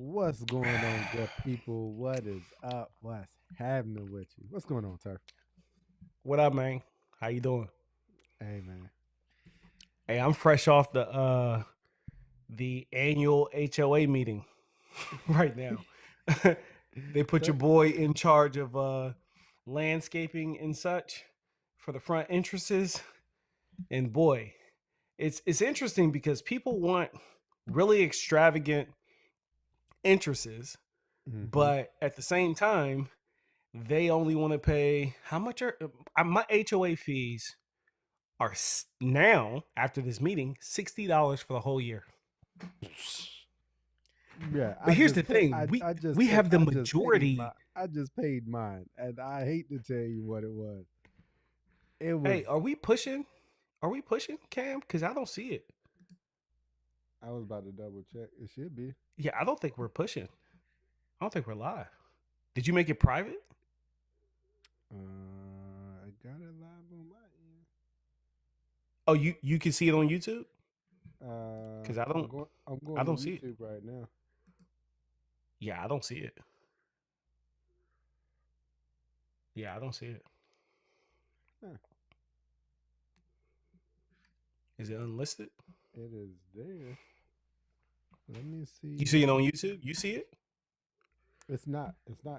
What's going on, good people? What is up? What's happening with you? What's going on, Turf? What up, man? How you doing? Hey, man. Hey, I'm fresh off the annual HOA meeting right now. They put your Tur- boy in charge of landscaping and such for the front entrances. And boy, it's interesting because people want really extravagant entrances, Mhm. but at the same time, they only want to pay how much are my HOA fees are now after this meeting $60 for the whole year. Yeah, But here's the thing: we have the I just paid my majority. I just paid mine, and I hate to tell you what it was. It was Hey, are we pushing? Are we pushing, Cam? Because I don't see it. I was about to double check. It should be. Yeah, I don't think we're pushing. I don't think we're live. Did you make it private? I got it live on my end. Oh, you can see it on YouTube because I don't. I'm I going to don't see it. YouTube right now. Yeah, I don't see it. Yeah, I don't see it. Huh, Is it unlisted? it is there. Let me You see see. it on YouTube? You see it? It's not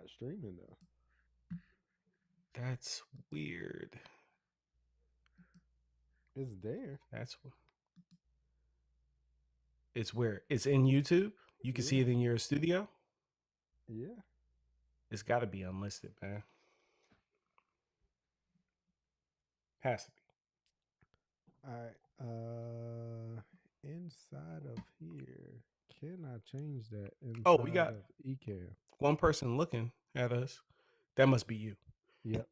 streaming though. That's weird. It's there. That's it's where it's in YouTube. You can see Yeah. it in your studio. Yeah. It's got to be unlisted, man. Has to be. All right. Inside of here, can I change that Oh, we inside got of Ecamm? one person looking at us. That must be you. Yep.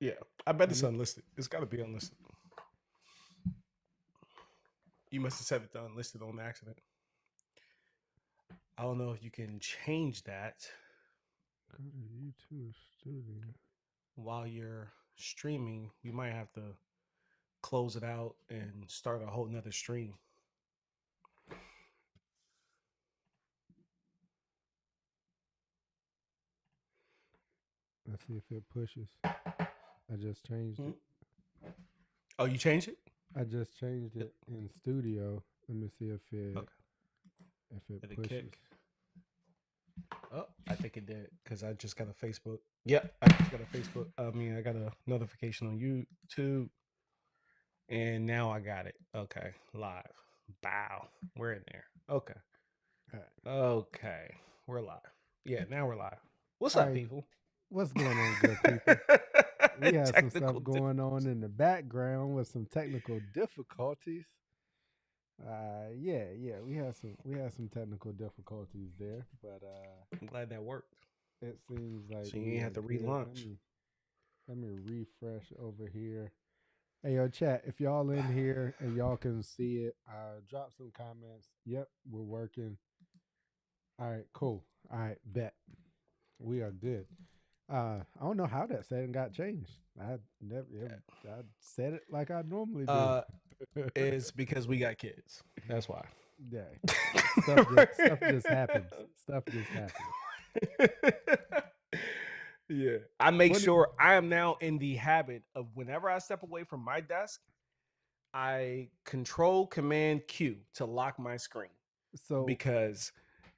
Yeah. I bet Let it's me. unlisted. It's got to be unlisted. You must have set it to unlisted on accident. I don't know if you can change that Go to YouTube Studio. while you're streaming. We might have to close it out and start a whole nother stream. Let's see if it pushes. I just changed Hmm? it. Oh, you changed it? I just changed it in Studio. Let me see Okay. if it Did it pushes. kick? Oh, I think it did because I just got a Facebook. Yep, I just got a Facebook. I got a notification on YouTube, and now I got it. Okay, live. Bow. We're in there. Okay. All right. Okay. We're live. Yeah, now we're live. What's All up, right. people? What's going on, good people? We had some stuff Technical going on in the background with some technical difficulties. Yeah, we had some technical difficulties there, but I'm glad that worked. it seems like So you we ain't are have to good. Let relaunch. me let me refresh over here. Hey, yo, chat, if y'all in here and y'all can see it, drop some comments. Yep, we're working. All right, cool. All right, bet. We are good. I don't know how that setting got changed. I said it like I normally do. Uh, is because we got kids. That's why. Yeah, stuff just happens. Stuff just happens. Yeah. I make Funny. sure I am now in the habit of whenever I step away from my desk, I control command Q to lock my screen So because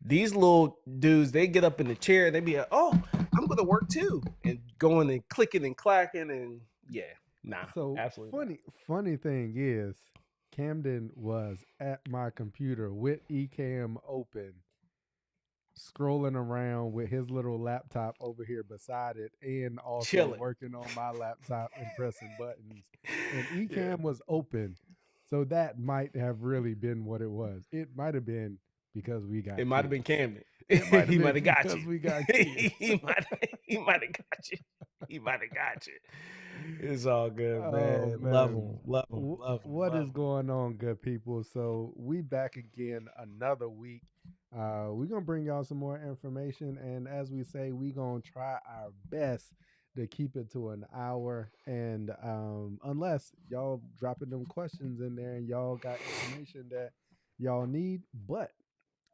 these little dudes, they get up in the chair and they be like, oh, I'm going to work too. And going and clicking and clacking. And yeah, nah, so absolutely not. funny thing is, Camden was at my computer with Ecamm open, scrolling around with his little laptop over here beside it, and also Chilling. working on my laptop and pressing buttons. And Yeah. Ecamm was open, so that might have really been what it was. It might have been because we It got might have been kids. Camden. It might have He been might have got because you. we got kids. He might have got you. He might have got you. It's all good, Oh man. Love man. him. Love him. Love him. What Love is him. going on, good people? So we back again another week. We're gonna bring y'all some more information, and as we say, we gonna try our best to keep it to an hour. And unless y'all dropping them questions in there and y'all got information that y'all need, but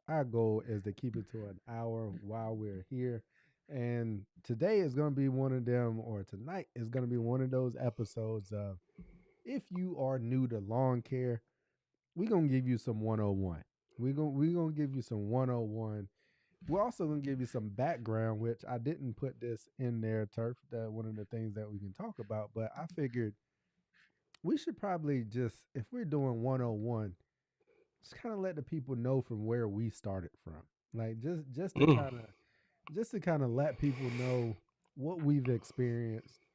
Our goal is to keep it to an hour while we're here. And today is going to be one of them, or tonight is going to be one of those episodes of if you are new to lawn care, we're going to give you some 101. We're going to give you some 101. We're also going to give you some background, which I didn't put this in there, Turf, that one of the things that we can talk about, but I figured we should probably just, if we're doing 101, just kind of let the people know from where we started from. Like just to Mm. kind of just to kind of let people know what we've experienced.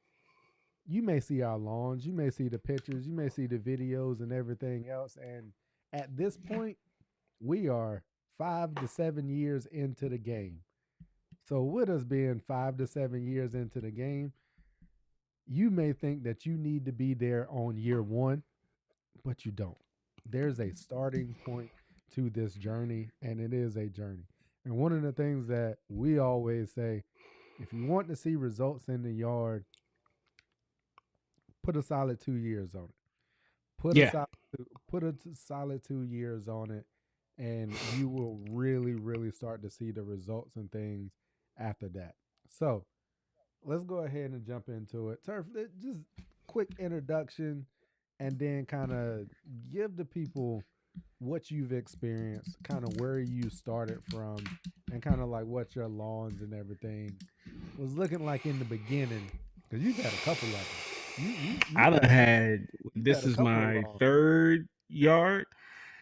You may see our lawns, you may see the pictures, you may see the videos and everything else. And at this point, we are 5 to 7 years into the game. So, with us being 5 to 7 years into the game, you may think that you need to be there on year one, but you don't. There's a starting point to this journey, and it is a journey. And one of the things that we always say, if you want to see results in the yard, put a solid 2 years on it. Put a Yeah. solid solid 2 years on it, and you will really, really start to see the results and things after that. So let's go ahead and jump into it. Turf, just quick introduction, and then kind of give the people what you've experienced, kind of where you started from, and kind of like what your lawns and everything was looking like in the beginning. Because you've had a couple of them. I done had, You've this had a is couple of my lawns. third yard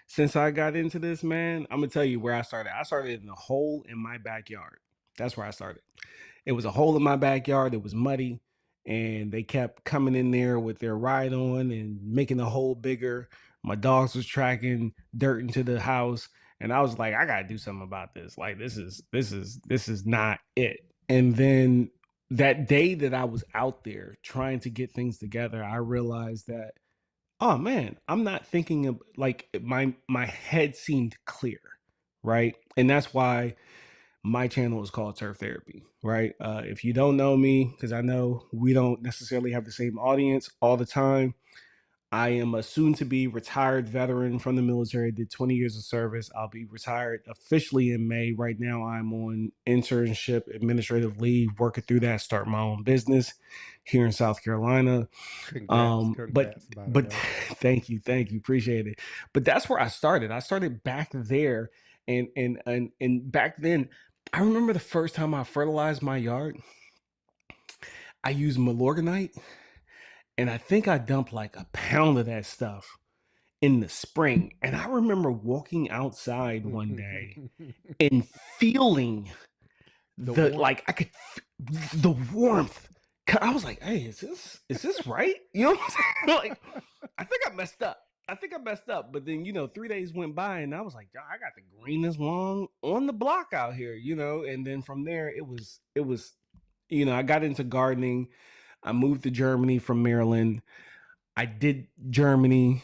since I got into this, man. I'm gonna tell you where I started. I started in a hole in my backyard. That's where I started. It was a hole in my backyard. It was muddy, and they kept coming in there with their ride on and making the hole bigger. My dogs was tracking dirt into the house, and I was like, I gotta do something about this. Like, this is not it. And then that day that I was out there trying to get things together, I realized that, oh man, I'm not thinking of, like, my head seemed clear, right? And that's why my channel is called Turf Therapy, right? If you don't know me, because I know we don't necessarily have the same audience all the time, I am a soon to be retired veteran from the military, did 20 years of service. I'll be retired officially in May. Right now, I'm on internship administrative leave, working through that, start my own business here in South Carolina. Congrats, But congrats, by the but way. thank you, appreciate it. But that's where I started. I started back there, and back then, I remember the first time I fertilized my yard. I used Milorganite, and I think I dumped like a pound of that stuff in the spring. And I remember walking outside one day and feeling The the, warmth. like, I could the warmth. I was like, hey, is this right? You know what I'm saying? Like, I think I messed up. But then, 3 days went by, and I was like, I got the greenest lawn on the block out here, and then from there it was, I got into gardening. I moved to Germany from Maryland. I did Germany.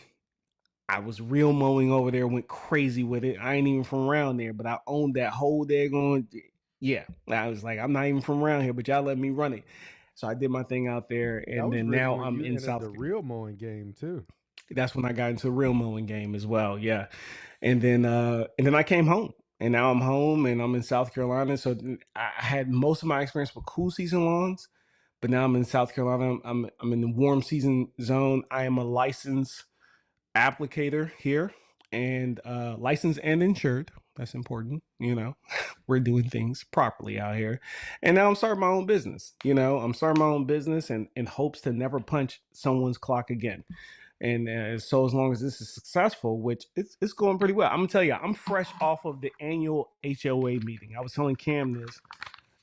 I was real mowing over there, went crazy with it. I ain't even from around there, but I owned that whole daggone. Yeah, I was like, I'm not even from around here, but y'all let me run it. So I did my thing out there, That and was then really now when I'm you in entered South. the real mowing game too. That's when I got into the real mowing game as well. Yeah, and then I came home, and now I'm home, and I'm in South Carolina. So I had most of my experience with cool season lawns, but now I'm in South Carolina. I'm in the warm season zone. I am a licensed applicator here, and licensed and insured. That's important. We're doing things properly out here. And now I'm starting my own business. I'm starting my own business, and in hopes to never punch someone's clock again. And so as long as this is successful, which it's going pretty well. I'm gonna tell you, I'm fresh off of the annual HOA meeting. I was telling Cam this.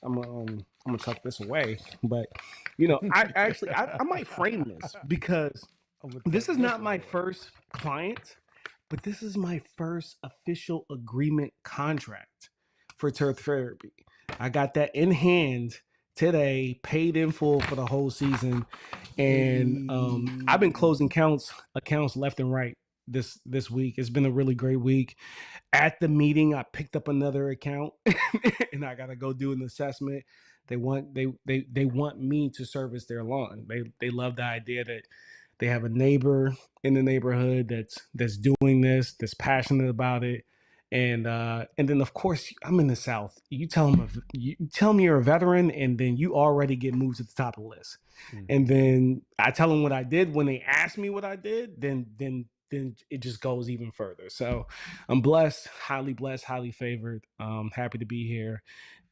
I'm gonna tuck this away, but I might frame this, because I'm gonna tuck this is this not my away. first client, but this is my first official agreement contract for Turf Therapy. I got that in hand today, paid in full for the whole season, and I've been closing accounts left and right this week. It's been a really great week. At the meeting, I picked up another account, and I gotta go do an assessment. They want me to service their lawn. They love the idea that they have a neighbor in the neighborhood that's doing this, that's passionate about it, And then of course I'm in the South. You tell me you're a veteran, and then you already get moved to the top of the list. And then I tell them what I did. When they ask me what I did, then it just goes even further. So I'm blessed, highly favored. Happy to be here.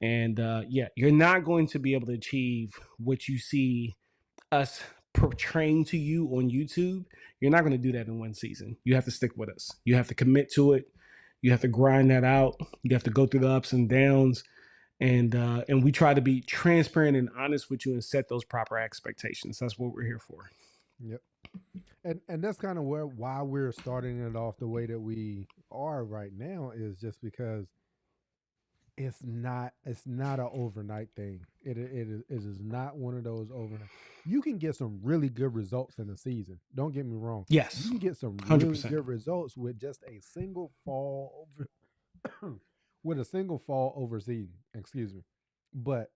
And yeah, you're not going to be able to achieve what you see us portraying to you on YouTube. You're not going to do that in one season. You have to stick with us. You have to commit to it. You have to grind that out. You have to go through the ups and downs. And we try to be transparent and honest with you and set those proper expectations. That's what we're here for. Yep. And that's kind of why we're starting it off the way that we are right now, is just because it's not an overnight thing. It is not one of those overnight. You can get some really good results in a season. Don't get me wrong. Yes. You can get some really 100%. good results with just a single fall over with a single fall over season. Excuse me. But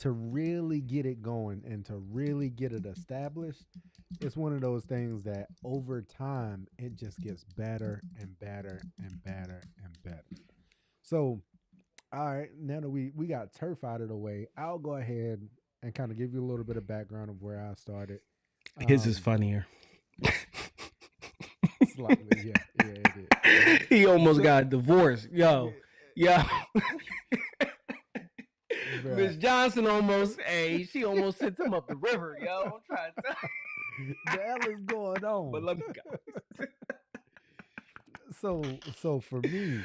to really get it going and to really get it established, it's one of those things that over time it just gets better and better and better and better. So, all right, now that we got turf out of the way, I'll go ahead and kind of give you a little bit of background of where I started. His is funnier. Slightly, yeah, it is. He almost got divorced. Yo. Miss Johnson almost, she almost sent him up the river, yo. I'm trying to tell you. The hell is going on? But let me go. So for me,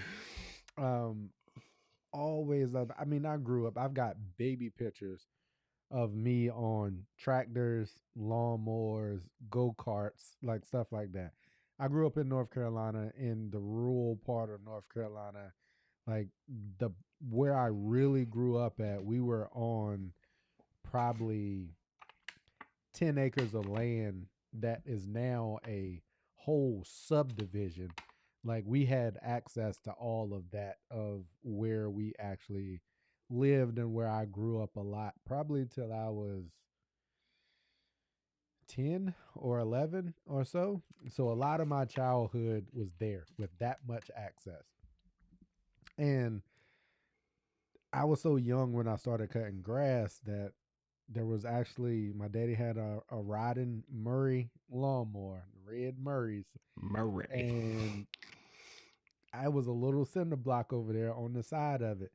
always, I mean, I grew up, I've got baby pictures of me on tractors, lawnmowers, go-karts, like stuff like that. I grew up in North Carolina, in the rural part of North Carolina. Like, the where I really grew up at, we were on probably 10 acres of land that is now a whole subdivision. Like, we had access to all of that, of where we actually lived and where I grew up a lot, probably till I was 10 or 11 or so. So a lot of my childhood was there with that much access. And I was so young when I started cutting grass that there was actually, my daddy had a riding Murray lawnmower, red Murrays. Murray. And I was a little cinder block over there on the side of it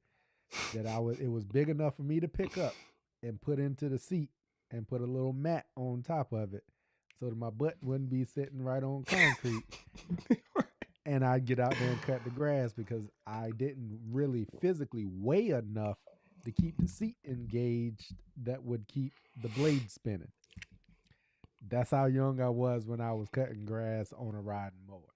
that it was big enough for me to pick up and put into the seat and put a little mat on top of it so that my butt wouldn't be sitting right on concrete. And I'd get out there and cut the grass because I didn't really physically weigh enough to keep the seat engaged that would keep the blade spinning. That's how young I was when I was cutting grass on a riding mower.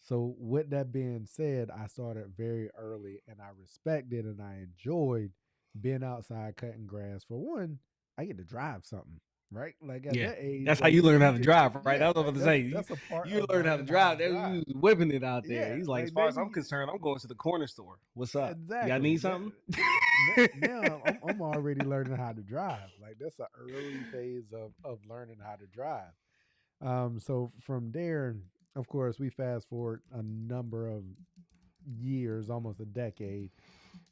So, with that being said, I started very early and I respected and I enjoyed being outside cutting grass. For one, I get to drive something, right? Like, at that age, that's like, how you learn how to can, drive, right? yeah, I was about like to say, that's a part you of learn how to learning how to drive. You drive. was whipping it out there. Yeah, He's like, as like far as then I'm concerned, I'm going to the corner store. What's up? Y'all exactly. need something? Now I'm already learning how to drive. Like, that's an early phase of learning how to drive. So from there, of course, we fast forward a number of years, almost a decade,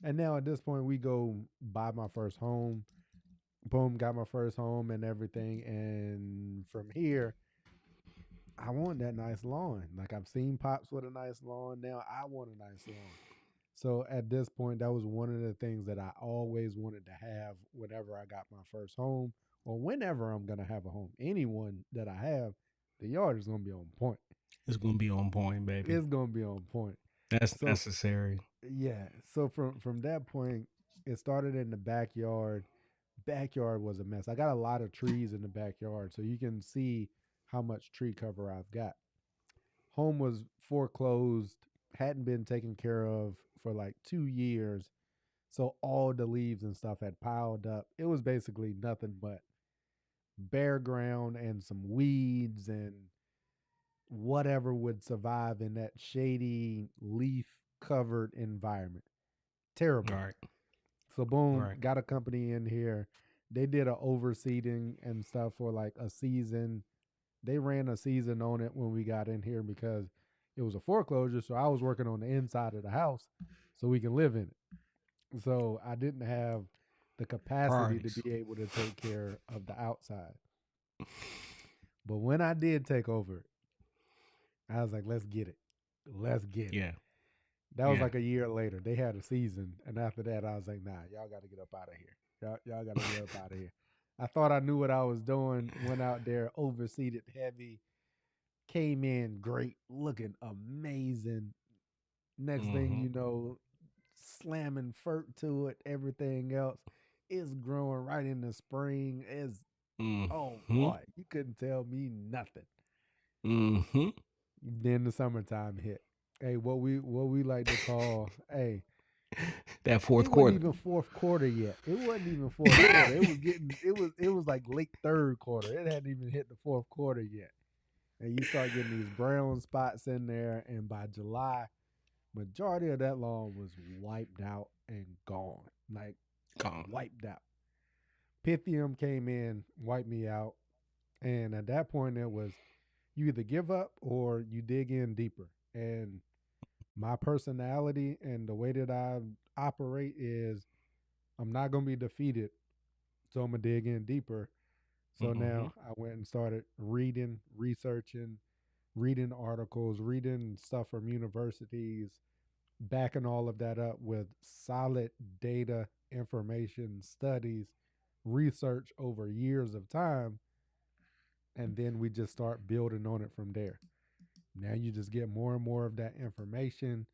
and now at this point, we go buy my first home. Boom, got my first home and everything, and from here, I want that nice lawn. Like, I've seen pops with a nice lawn. Now I want a nice lawn. So at this point, that was one of the things that I always wanted to have whenever I got my first home, or whenever I'm gonna have a home. Anyone that I have, the yard is gonna be on point. It's gonna be on point, baby. It's gonna be on point. That's So necessary. yeah. So from that point, it started in the backyard. Backyard was a mess. I got a lot of trees in the backyard, so you can see how much tree cover I've got. Home was foreclosed, hadn't been taken care of for like 2 years. So all the leaves and stuff had piled up. It was basically nothing but bare ground and some weeds and whatever would survive in that shady, leaf covered environment. Terrible. All right. So boom, Right. got a company in here. They did a overseeding and stuff for like a season. They ran a season on it when we got in here because It was a foreclosure, so I was working on the inside of the house so we can live in it. So I didn't have the capacity to Priorities. be able to take care of the outside. But when I did take over, I was like, let's get it. Let's get it. Yeah. That was Yeah. like a year later. They had a season. And after that, I was like, nah, y'all got to get up out of here. Y'all got to get up out of here. I thought I knew what I was doing. Went out there, overseeded heavy, came in great, looking amazing. Next thing Mm-hmm. you know, slamming fert to it, everything else is growing right in the spring. Is oh Mm-hmm. boy, you couldn't tell me nothing. Mm-hmm. Then the summertime hit. Hey, what we like to call, hey, That fourth it wasn't quarter. even fourth quarter yet. It wasn't even fourth quarter. It was like late third quarter. It hadn't even hit the fourth quarter yet. And you start getting these brown spots in there, and by July, majority of that lawn was wiped out and gone. Like Gone. wiped out. Pythium came in, wiped me out. And at that point it was you either give up or you dig in deeper. And my personality and the way that I operate is I'm not gonna be defeated. So I'm gonna dig in deeper. So Mm-hmm. now I went and started reading, researching, reading articles, reading stuff from universities, backing all of that up with solid data, information, studies, research over years of time. And then we just start building on it from there. Now you just get more and more of that information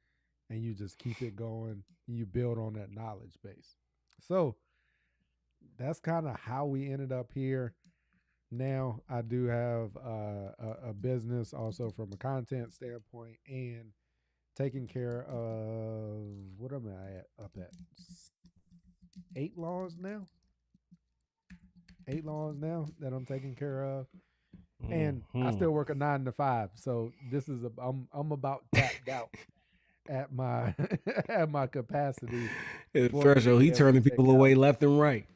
and you just keep it going. You build on that knowledge base. So that's kind of how we ended up here. Now I do have a business also from a content standpoint and taking care of what am I at up at 8 lawns now, 8 lawns now that I'm taking care of, and I Mm-hmm. still work a 9 to 5. So this is I'm about tapped out at my at my capacity for me to Threshold, be he able to turning take people care of away them. left and right.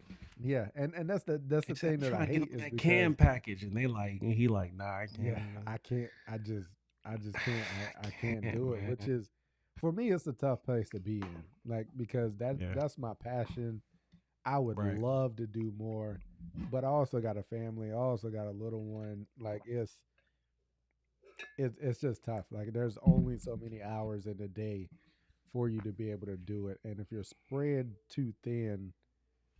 Yeah, and that's the He said, thing I'm that I trying to get hate him is that because cam package. And they like, and he like, nah, I yeah, can't. I can't. I just can't. I can't Can't, do it. Which man. is for me, it's a tough place to be in. Like because Yeah. that's my passion. I would Right. love to do more, but I also got a family. I also got a little one. Like it's just tough. Like there's only so many hours in a day for you to be able to do it, and if you're spread too thin,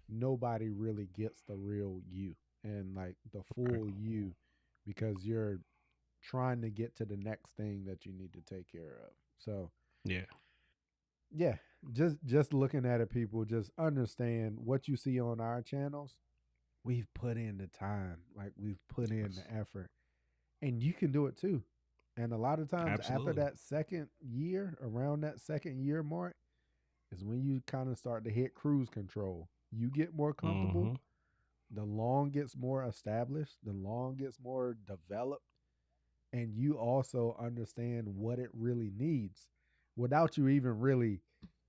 nobody really gets the real you and like the Right. full you because you're trying to get to the next thing that you need to take care of. So Yeah. yeah, just looking at it, people just understand what you see on our channels. We've put in the time, like we've put in Yes. the effort, and you can do it too. And a lot of times after Absolutely. that second year, around that second year mark, is when you kind of start to hit cruise control. You get more comfortable, Mm-hmm. the lawn gets more established, the lawn gets more developed, and you also understand what it really needs without you even really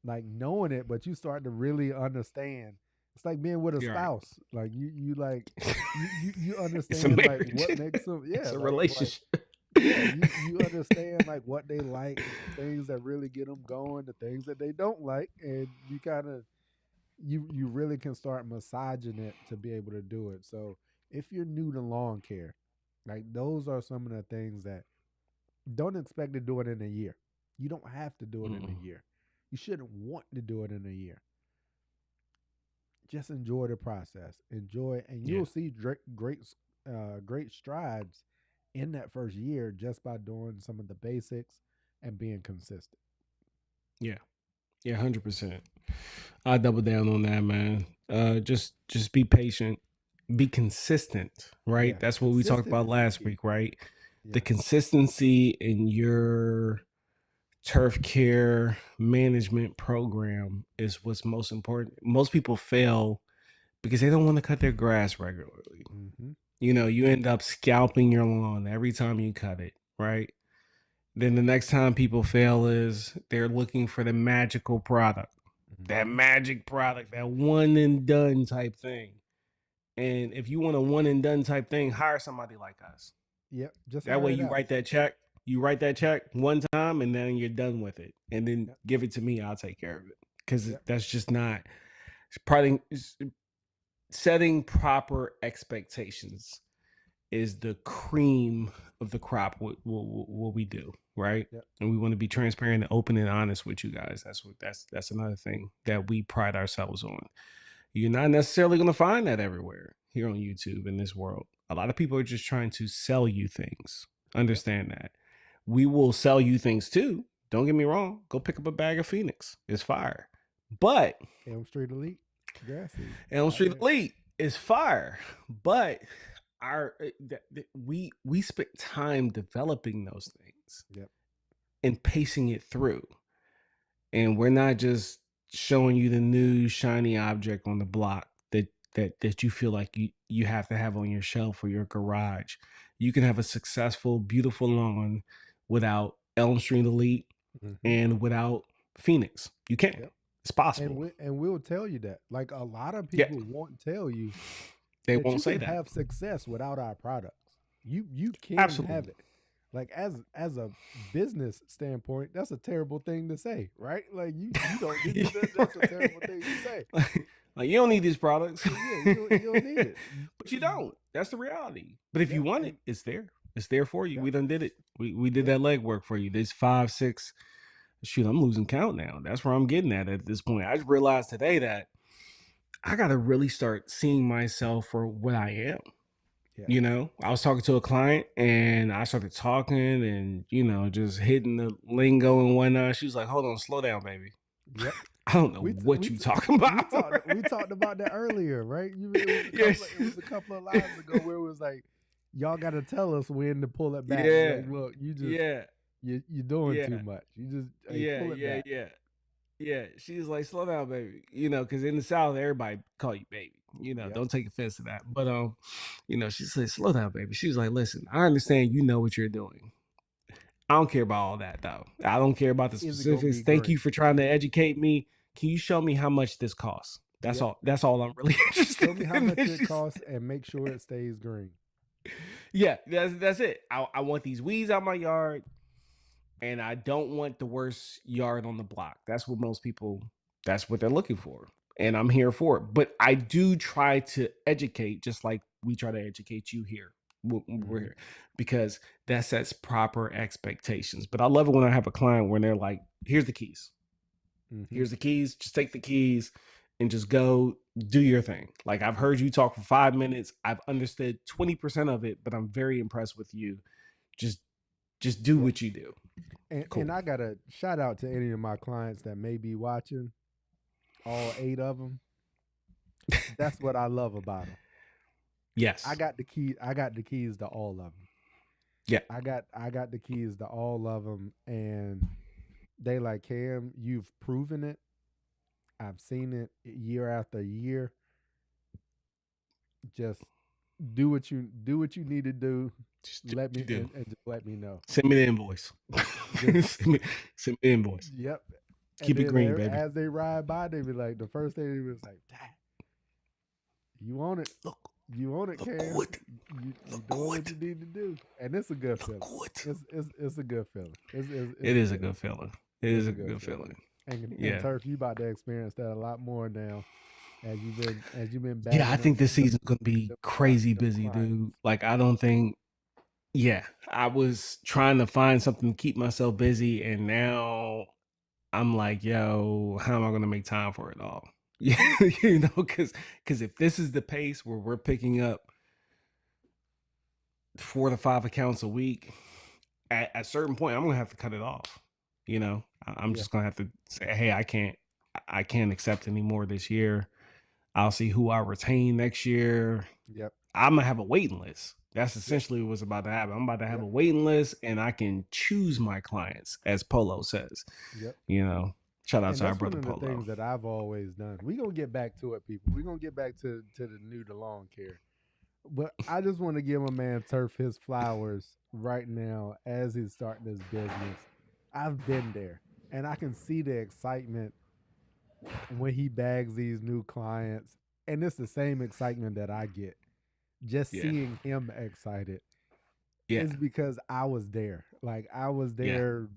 like knowing it, but you start to really understand. It's like being with a You're right. spouse. Like you like you It's a understand like marriage. what makes them It's yeah, a like relationship. yeah, you understand like what they like, the things that really get them going, the things that they don't like, and you kind of you really can start massaging it to be able to do it. So if you're new to lawn care, like those are some of the things that don't expect to do it in a year. You don't have to do it in a Mm-mm. year. You shouldn't want to do it in a year. Just enjoy the process. Enjoy, and Yeah. you'll see great strides in that first year just by doing some of the basics and being consistent. Yeah. Yeah. 100%. I double down on that, man. Just be patient, be consistent, right? Yeah, That's what we talked consistent about is the last key. week, right? The Yes. consistency in your turf care management program is what's most important. Most people fail because they don't want to cut their grass regularly. Mm-hmm. You end up scalping your lawn every time you cut it, right? Then the next time people fail is they're looking for the magical product, that Mm-hmm. magic product, that one and done type thing. And if you want a one and done type thing, hire somebody like us. Yep. Just That hire way it you out. write that check. You write that check one time and then you're done with it, and then Yep. give it to me. I'll take care of it, because Yep. that's just not probably setting proper expectations is the cream of the crop. What we do, right? Yep. And we want to be transparent and open and honest with you guys. That's another thing that we pride ourselves on. You're not necessarily going to find that everywhere here on YouTube in this world. A lot of people are just trying to sell you things. Yep. Understand that. We will sell you things too. Don't get me wrong. Go pick up a bag of FeNiX. It's fire. But Elm Street Elite grass seed. Elm Out Street there. Elite is fire. But we spent time developing those things Yep. and pacing it through. And we're not just showing you the new shiny object on the block that you feel like you have to have on your shelf or your garage. You can have a successful, beautiful lawn without Elm Street Elite and without FeNiX. You can. Yep. It's possible. And we'll tell you that. Like a lot of Yeah. people won't tell you They that won't you say can that. have success without our products. You can Absolutely. have it. Like as a business standpoint, that's a terrible thing to say, right? Like you don't that's a terrible thing to say. Like you don't need these products. Yeah, you don't need it. But you don't. That's the reality. But if you Yep, want it, it's there. It's there for you. Yep. We done did it. We did Yep. that legwork for you. There's 5, 6. Shoot, I'm losing count now. That's where I'm getting at this point. I just realized today that I got to really start seeing myself for what I am. Yeah. You know, I was talking to a client and I started talking and, you know, just hitting the lingo and whatnot. She was like, hold on, slow down, baby. Yep. I don't know what you talking about. We talked about that earlier, right? It was a couple of lives ago where it was like, y'all got to tell us when to pull it back. Yeah. Like, look, you just Yeah. you're doing Yeah. too much. You just pull it back. Yeah. She's like, slow down, baby. You know, because in the South, everybody call you baby. You know, Yep. don't take offense to that. But you know, she said, slow down, baby. She was like, listen, I understand you know what you're doing. I don't care about all that though. I don't care about the Is it gonna specifics. be Thank you great? for trying to educate me. Can you show me how much this costs? That's Yep. all. That's all I'm really interested Show me how in. much it costs and make sure it stays green. Yeah, that's it. I want these weeds out my yard, and I don't want the worst yard on the block. That's what most people. That's what they're looking for, and I'm here for it. But I do try to educate, just like we try to educate you here. We're here because that sets proper expectations. But I love it when I have a client where they're like, "Here's the keys. Here's the keys. Just take the keys." And just go do your thing. Like I've heard you talk for 5 minutes. I've understood 20% of it, but I'm very impressed with you. Just do what you do. And I got to shout out to any of my clients that may be watching, all 8 of them. That's what I love about them. Yes. I got the keys to all of them. Yeah. I got the keys to all of them, and they like, Cam, you've proven it. I've seen it year after year. Just do what you need to do. Just Let me and just let me know. Send me the invoice. send me the invoice. Yep. Keep it green, baby. As they ride by, they be like, the first thing they was like, Dad, you want it? Look, you want it, Cam? You doing what you need to do, and it's a good feeling. It's a good feeling. It is a good feeling. It is a good feeling. And Turf, you about to experience that a lot more now, as you've been back. Yeah, I think this season's gonna be crazy busy, dude. Like I don't think. Yeah, I was trying to find something to keep myself busy, and now I'm like, yo, how am I gonna make time for it all? You know, because if this is the pace where we're picking up 4 to 5 accounts a week, at a certain point, I'm gonna have to cut it off. You know, I'm just gonna have to say, hey, I can't accept any more this year. I'll see who I retain next year. Yep. I'm gonna have a waiting list. That's essentially what's about to happen. I'm about to have a waiting list, and I can choose my clients, as Polo says. Yep. You know, shout out to our brother Polo. That's one of the Polo. things that I've always done. We're gonna get back to it, people. We're gonna get back to the new to lawn care. But I just want to give my man Turf his flowers right now as he's starting his business. I've been there, and I can see the excitement when he bags these new clients, and it's the same excitement that I get just seeing him excited. Yeah. is because I was there. Like I was Yeah. there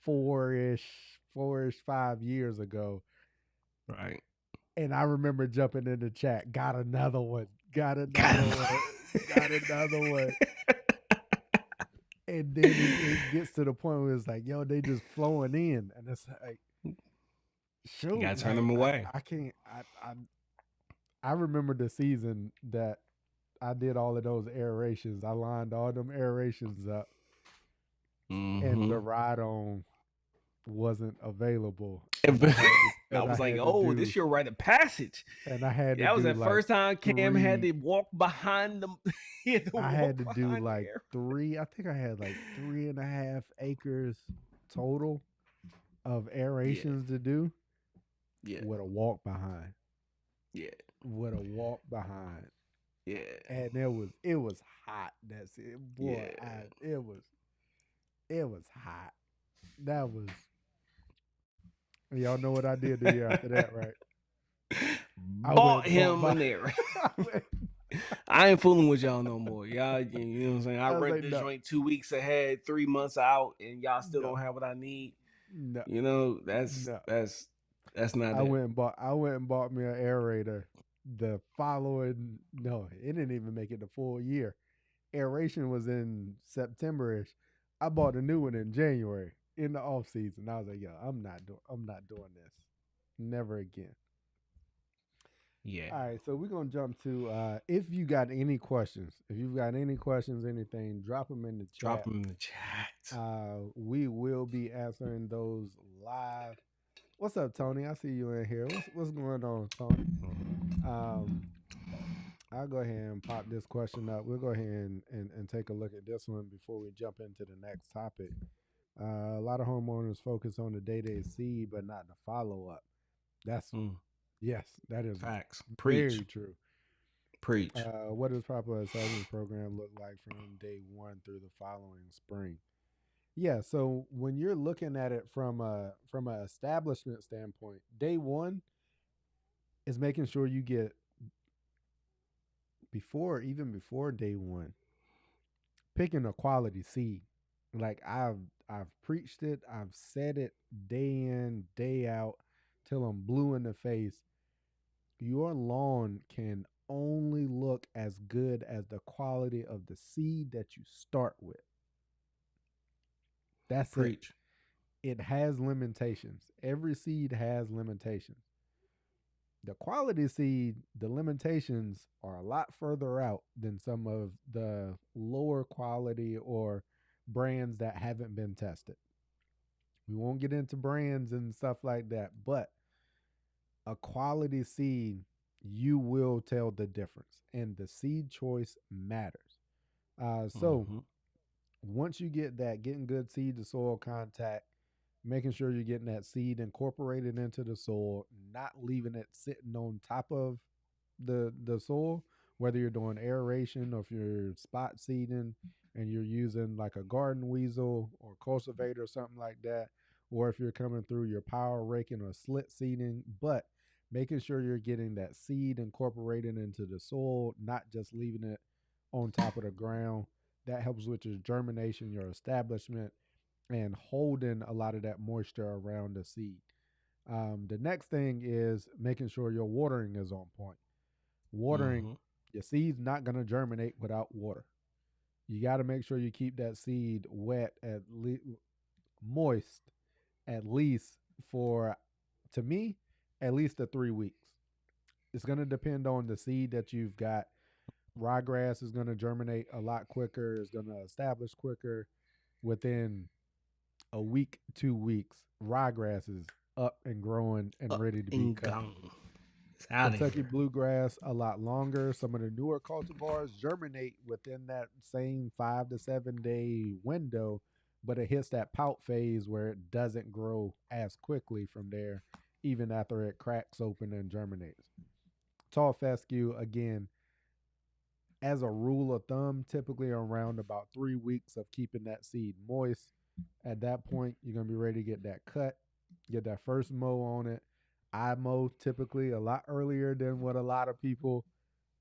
four-ish, 5 years ago. Right. And I remember jumping in the chat, got another one, got Got another him. one, got another one. And then it gets to the point where it's like, yo, they just flowing in. And it's like, You shoot, gotta turn like them away. I can't I remember the season that I did all of those aerations. I lined all them aerations up and the Mm-hmm. ride on wasn't available. And, And I had to I and I was like, had to "Oh, do this your rite of passage." and I had to That was do that like first time Cam had three to walk behind them. He had to I walk had to do behind the like air. three, I think I had like 3.5 acres total of Yeah, aerations to do yeah, with a walk behind. yeah, With a walk behind. yeah, And it was hot. That's it. Boy, yeah. it was hot. That was y'all know what I did the year after that, right? I went Bought and bought him my an air. I, went, I ain't fooling with y'all no more. Y'all, you know what I'm saying? I I was rent like, this no, joint 2 weeks ahead, 3 months out, and y'all still no, don't have what I need. no, You know, that's no. that's that's not I it. went and bought I went and bought me an aerator the following no, it didn't even make it the full year. Aeration was in September-ish. I bought a new one in January in the off season. I was like, yo, I'm not doing this. Never again. Yeah. All right, so we're gonna jump to if you got any questions. If you've got any questions, anything, drop them in the Drop chat. them in the chat. We will be answering those live. What's up, Tony? I see you in here. What's going on, Tony? Um, I'll go ahead and pop this question up. We'll go ahead and take a look at this one before we jump into the next topic. A lot of homeowners focus on the day-to-day seed, but not the follow-up. That's Mm, yes, that is facts. Preach. very true. Preach. What does proper assessment program look like from day one through the following spring? Yeah, so when you're looking at it from a establishment standpoint, day one is making sure you get even before day one, picking a quality seed. Like I've preached it, I've said it day in, day out, till I'm blue in the face. Your lawn can only look as good as the quality of the seed that you start with. That's it. Preach. It has limitations. Every seed has limitations. The quality seed, the limitations are a lot further out than some of the lower quality or brands that haven't been tested. We won't get into brands and stuff like that, but a quality seed, you will tell the difference, and the seed choice matters. So Mm-hmm. once you get that, getting good seed to soil contact, making sure you're getting that seed incorporated into the soil, not leaving it sitting on top of the soil, whether you're doing aeration or if you're spot seeding and you're using like a garden weasel or cultivator or something like that, or if you're coming through your power raking or slit seeding, but making sure you're getting that seed incorporated into the soil, not just leaving it on top of the ground. That helps with your germination, your establishment, and holding a lot of that moisture around the seed. The next thing is making sure your watering is on point. Watering, Mm-hmm. your seed's not going to germinate without water. You got to make sure you keep that seed wet, moist, at least for, to me, at least the 3 weeks. It's going to depend on the seed that you've got. Ryegrass is going to germinate a lot quicker, it's going to establish quicker. Within a week, 2 weeks, ryegrass is up and growing and Up ready to be and cut. gone. It's out of Kentucky here. bluegrass a lot longer. Some of the newer cultivars germinate within that same 5 to 7 day window, but it hits that pout phase where it doesn't grow as quickly from there, even after it cracks open and germinates. Tall fescue, again, as a rule of thumb, typically around about 3 weeks of keeping that seed moist. At that point, you're gonna be ready to get that cut, get that first mow on it. I mow typically a lot earlier than what a lot of people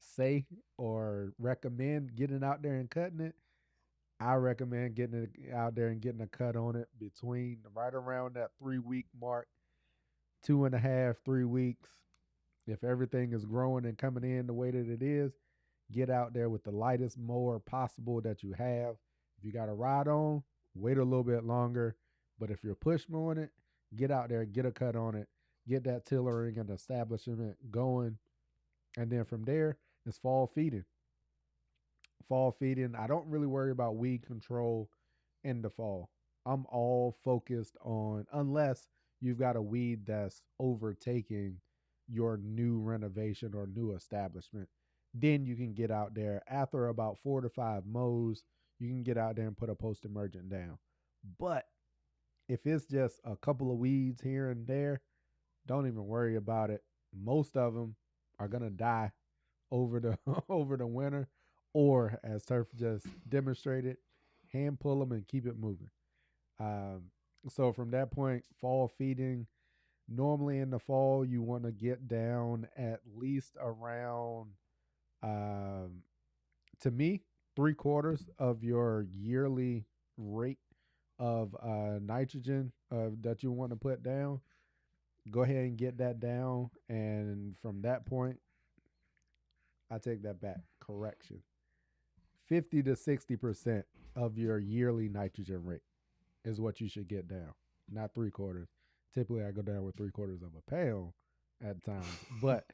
say or recommend getting out there and cutting it. I recommend getting it out there and getting a cut on it between right around that 3 week mark, 2.5, 3 weeks. If everything is growing and coming in the way that it is, get out there with the lightest mower possible that you have. If you got a ride on, wait a little bit longer. But if you're push mowing it, get out there, get a cut on it, get that tillering and establishment going. And then from there, it's fall feeding. Fall feeding, I don't really worry about weed control in the fall. I'm all focused on, unless you've got a weed that's overtaking your new renovation or new establishment, then you can get out there after about 4 to 5 mows. You can get out there and put a post emergent down. But if it's just a couple of weeds here and there, don't even worry about it. Most of them are gonna die over the over the winter, or as Turf just demonstrated, hand pull them and keep it moving. Um, so from that point, fall feeding. Normally in the fall, you want to get down at least around, um, to me, 3/4 of your yearly rate of nitrogen that you want to put down. Go ahead and get that down, and from that point, I take that back. Correction. 50 to 60% of your yearly nitrogen rate is what you should get down, not 3/4. Typically, I go down with 3/4 of a pound at times, but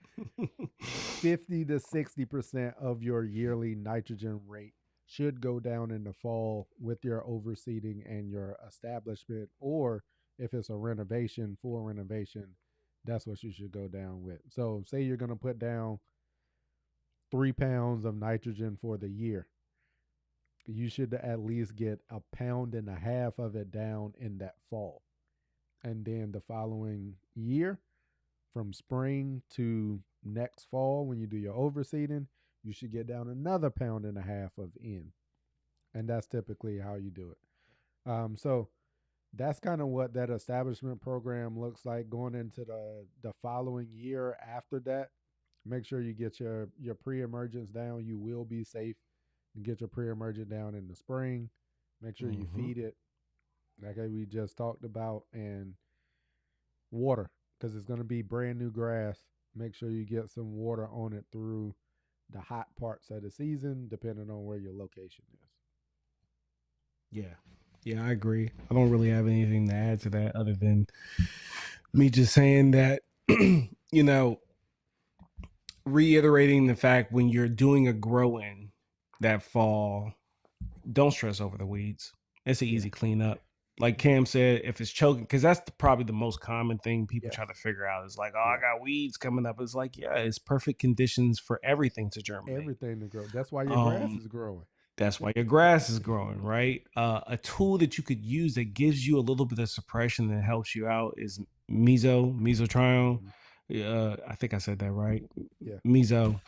50 to 60% of your yearly nitrogen rate should go down in the fall with your overseeding and your establishment, or if it's a renovation, full renovation, that's what you should go down with. So, say you're going to put down 3 pounds of nitrogen for the year, you should at least get 1.5 pounds of it down in that fall. And then the following year, from spring to next fall, when you do your overseeding, you should get down another 1.5 pounds of in. And that's typically how you do it. So that's kind of what that establishment program looks like going into the following year after that. Make sure you get your pre-emergence down. You will be safe and get your pre-emergent down in the spring. Make sure you Mm-hmm. feed it like we just talked about, and water, because it's going to be brand new grass. Make sure you get some water on it through the hot parts of the season, depending on where your location is. Yeah. Yeah, I agree. I don't really have anything to add to that other than me just saying that, you know, reiterating the fact when you're doing a grow in that fall, don't stress over the weeds. It's an Yeah. easy cleanup. Like Mm-hmm. Cam said, if it's choking, because that's probably the most common thing people Yes. try to figure out is like, oh, I Yeah. got weeds coming up. It's like, yeah, it's perfect conditions for everything to germinate. Everything to grow. That's why your grass Um, is growing. that's why your grass is growing, right? A tool that you could use that gives you a little bit of suppression that helps you out is mesotrione. Mm-hmm. I think I said that right. Yeah. Meso,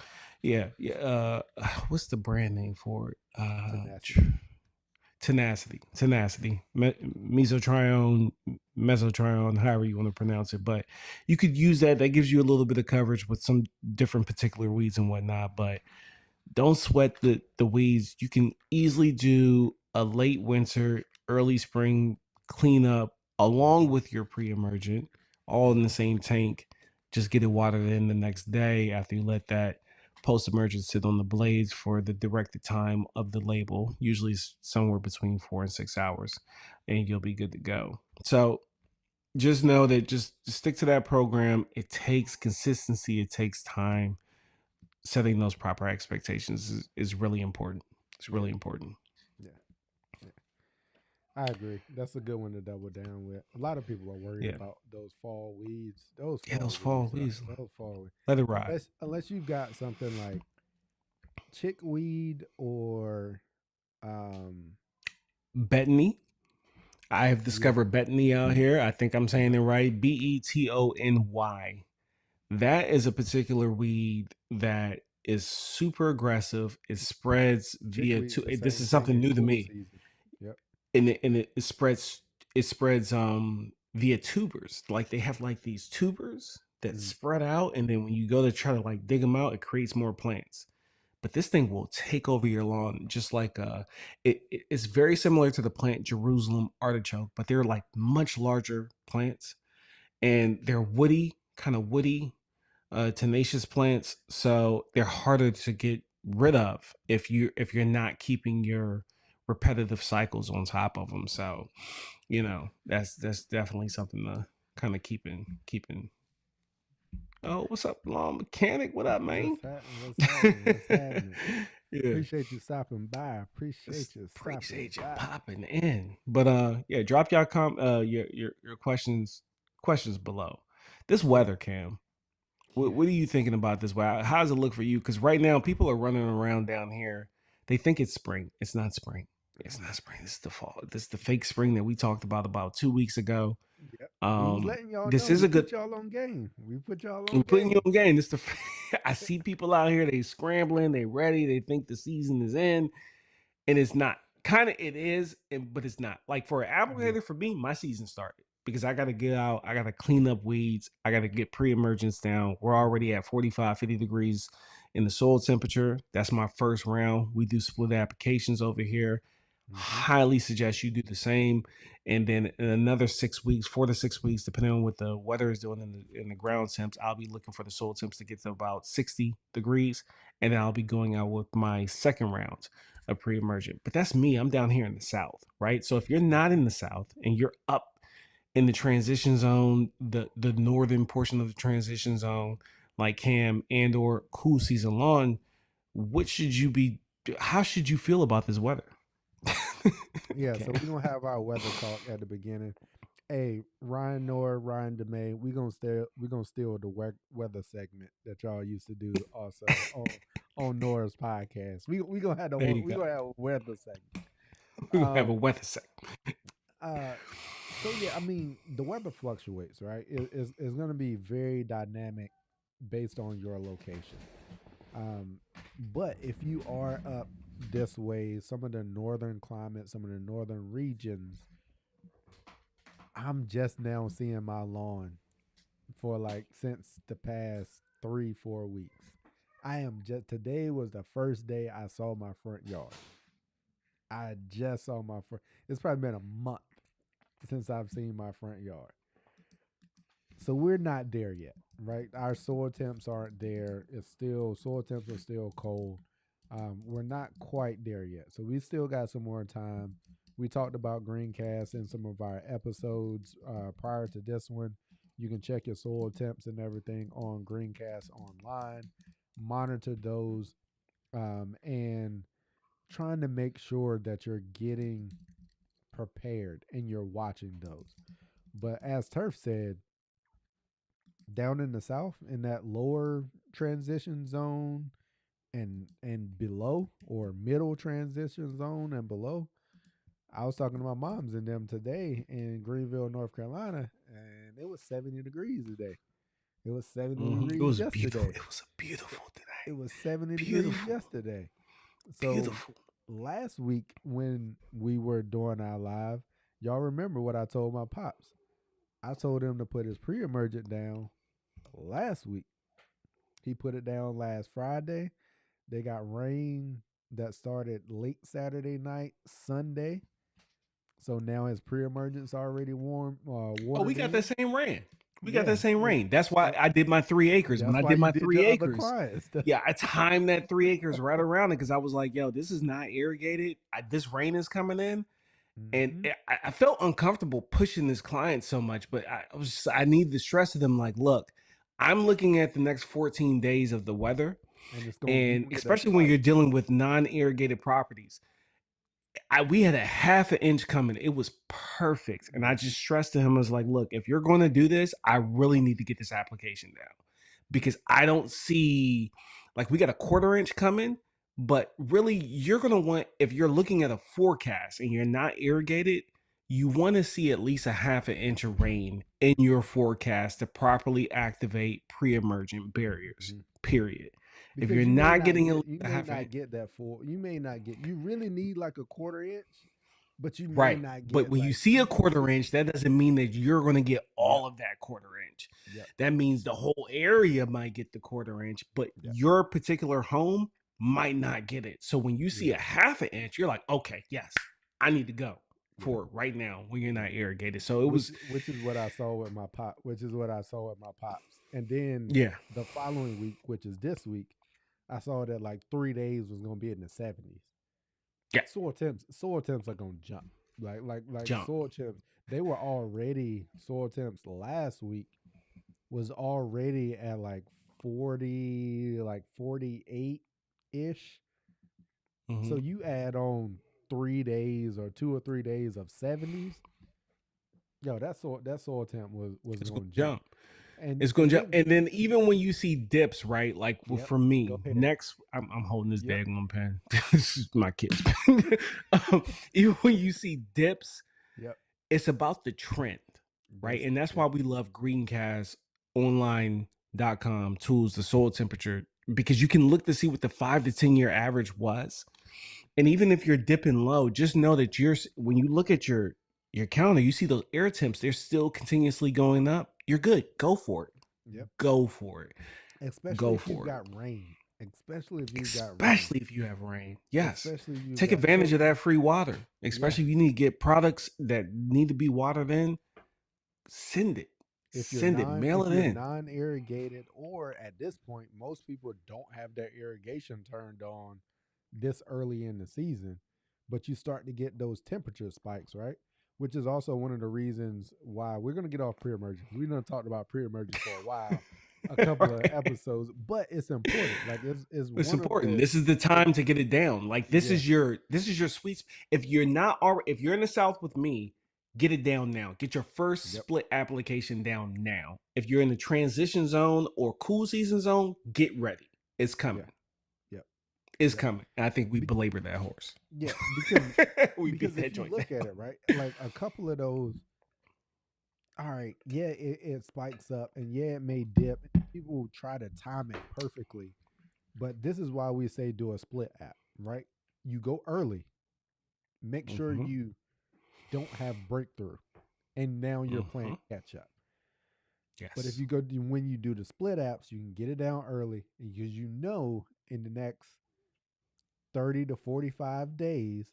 yeah, yeah. What's the brand name for it? Tenacity. Tenacity, mesotrione, mesotrione, however you want to pronounce it. But you could use that. That gives you a little bit of coverage with some different particular weeds and whatnot. But don't sweat the weeds. You can easily do a late winter, early spring cleanup along Mm-hmm. with your pre-emergent, all in the same tank. Just get it watered in the next day after you let that post-emergent sit on the blades for the directed time of the label, usually somewhere between 4 and 6 hours, and you'll be good to go. So just know that just stick to that program. It takes consistency. It takes time. Setting those proper expectations is really important. It's Yeah. really important. Yeah. Yeah. I agree. That's a good one to double down with. A lot of people are worried Yeah. about those fall weeds. Those Yeah, fall those fall weeds, right? leaves. Those fall weeds. Let it ride. Unless you've got something like chickweed or um Betony. I have yeah. discovered Betony out here. I think I'm saying Uh-huh. it right. Betony. That is a particular weed that is super aggressive. It spreads via Chickweed's two. the This same is thing something in new to cool me. season. Yep. And it spreads via tubers. Like they have like these tubers that Mm. spread out, and then when you go to try to like dig them out, it creates more plants. but this thing will take over your lawn. Just like it's very similar to the plant Jerusalem artichoke, but they're like much larger plants, and they're woody, kind of woody, tenacious plants. So they're harder to get rid of if you're not keeping your repetitive cycles on top of them. So that's definitely something to kind of keeping. Oh, what's up, lawn mechanic? What up, man? What's happening? What's happening? What's happening? Yeah. Appreciate you stopping by. Appreciate you stopping Appreciate you by. popping in. But yeah, drop y'all your questions below. This weather, Cam. Yeah. What are you thinking about this weather? How does it look for you? Because right now people are running around down here. They think it's spring. It's not spring. It's not spring. This is the fall. This is the fake spring that we talked about 2 weeks ago. Yep. We was letting y'all This know. is We a good. put y'all on game. We put y'all We're on putting you game. on game. This the. I see people out here. They scrambling. They ready. They think the season is in, and it's not. Kind of it is, but it's not. Like for an Yeah. applicator, for me, my season started because I got to get out. I got to clean up weeds. I got to get pre-emergence down. We're already at 45, 50 degrees in the soil temperature. That's my first round. We do split applications over here. Highly suggest you do the same. And then in another 6 weeks, 4 to 6 weeks, depending on what the weather is doing in the ground temps, I'll be looking for the soil temps to get to about 60 degrees. And then I'll be going out with my second round of pre-emergent. But that's me. I'm down here in the South, right? So if you're not in the South and you're up in the transition zone, the northern portion of the transition zone, like Cam and or cool season lawn, what should you be? How should you feel about this weather? Yeah. Okay. So we're gonna have our weather talk at the beginning. Hey, Ryan Nor, Ryan DeMay, we're gonna steal the weather segment that y'all used to do also on Nora's podcast. We gonna have the There you we go. gonna have a weather segment. We have a Um weather set. uh so yeah, I mean the weather fluctuates, right? It's gonna be very dynamic based on your location. Um but if you are up this way, some of the northern climates, some of the northern regions, I'm just now seeing my lawn for like since the past 3 4 weeks. I am just Today was the first day I saw my front yard. I just saw my front. It's probably been a month since I've seen my front yard. So we're not there yet, right? Our soil temps aren't there. It's still Soil temps are still cold. We're not quite there yet, so we still got some more time. We talked about greencast in some of our episodes prior to this one. You can check your soil temps and everything on Greencast online. Monitor those and trying to make sure that you're getting prepared and you're watching those. But as Turf said, down in the south in that lower transition zone and below, or middle transition zone and below, I was talking to my moms and them today in Greenville, North Carolina, and it was 70 degrees today. It was 70 It degrees was beautiful. yesterday. It was beautiful It today. was 70 degrees Beautiful. yesterday. So Beautiful. last week when we were doing our live, y'all remember what I told my pops? I told him to put his pre-emergent down last week. He put it down last Friday. They got rain that started late Saturday night, Sunday. So now his pre-emergent's already Oh, we watered got that in. same rain. We got Yeah, that same and rain. That's why and I did my 3 acres. When that's I why did you my did three your other acres, clients. yeah, I timed that 3 acres right around it because I was like, yo, this is not irrigated. This rain is coming in. And Mm-hmm. I felt uncomfortable pushing this client so much, but I need to stress to them like, look, I'm looking at the next 14 days of the weather, And it's going you're and gonna get that especially when spike. you're dealing with non-irrigated properties. We had a half an inch coming. It was perfect. And I Mm-hmm. just stressed to him, I was like, look, if you're going to do this, I really need to get this application down because I don't see, like, we got a 1/4 inch coming, but really you're going to want, if you're looking at a forecast and you're not irrigated, you want to see at least a half an inch of rain in your forecast to properly activate pre-emergent barriers, Mm-hmm. period. If Because you're not getting at least you a may half an not inch, get that full. You may not get. You really need like a 1/4 inch, but you may right. not But get when you like see a full 1/4 inch, that doesn't mean that you're going to get Yep. all of that 1/4 inch. Yep. That means the whole area might get the 1/4 inch, but Yep. your particular home, might not get it. So when you see a half an inch, you're like, okay, yes, I need to go for it right now when you're not irrigated. So it was, which is what I saw with my pop, which is what I saw with my pops. And then yeah, the following week, which is this week, I saw that like 3 days was gonna be in the 70s. yeah, Soil temps are gonna jump. Like jump. soil temps, they were already soil temps last week was already at like 40, like 48 ish. So Mm-hmm. you add on 3 days or 2 or 3 days of 70s, yo, that soil temp was It's gonna gonna jump. jump. And It's going and to jump. then And then even when you see dips, right? Like, well, yep, for go me, ahead. next, I'm holding this Yep, daggone pen. This is my kid's pen. Even when you see dips, yep. it's about the trend, right? And that's why Yep, we love greencastonline.com tools, the soil temperature, because you can look to see what the 5 to 10 year average was. And even if you're dipping low, just know that when you look at your counter, you see those air temps, they're still continuously going up. You're good. Go for it. yep. Go for it. Especially Go if you've for it. got rain. Especially if you've got rain. Especially if you have rain. Yes. Especially if you've Take got advantage so of that free water. yeah. Especially if you need to get products that need to be watered in, send it. Send it. Mail If it you're in. non irrigated, or at this point most people don't have their irrigation turned on this early in the season, but you start to get those temperature spikes, right? Which is also one of the reasons why we're going to get off pre-emergence. We've done talked about pre-emergence for a while, a couple of Right. episodes, but it's important. Like it's It's one of important. the This is the time to get it down. Like, this yeah, is your sweet if you're not already, if you're in the South with me, get it down now. Get your first yep, split application down now. If you're in the transition zone or cool season zone, get ready. It's yeah, coming. yep, It's yep. coming. And I think we Be- belabored that horse. yeah, because We beat if that you joint look at down. it, right, like a couple of those, all right, yeah, it spikes up, and yeah, it may dip. People try to time it perfectly, but this is why we say do a split app, right? You go early, make sure Mm-hmm. you don't have breakthrough, and now you're Mm-hmm. playing catch up. But if Yes. you go when you do the split apps, you can get it down early because you know in the next 30 to 45 days,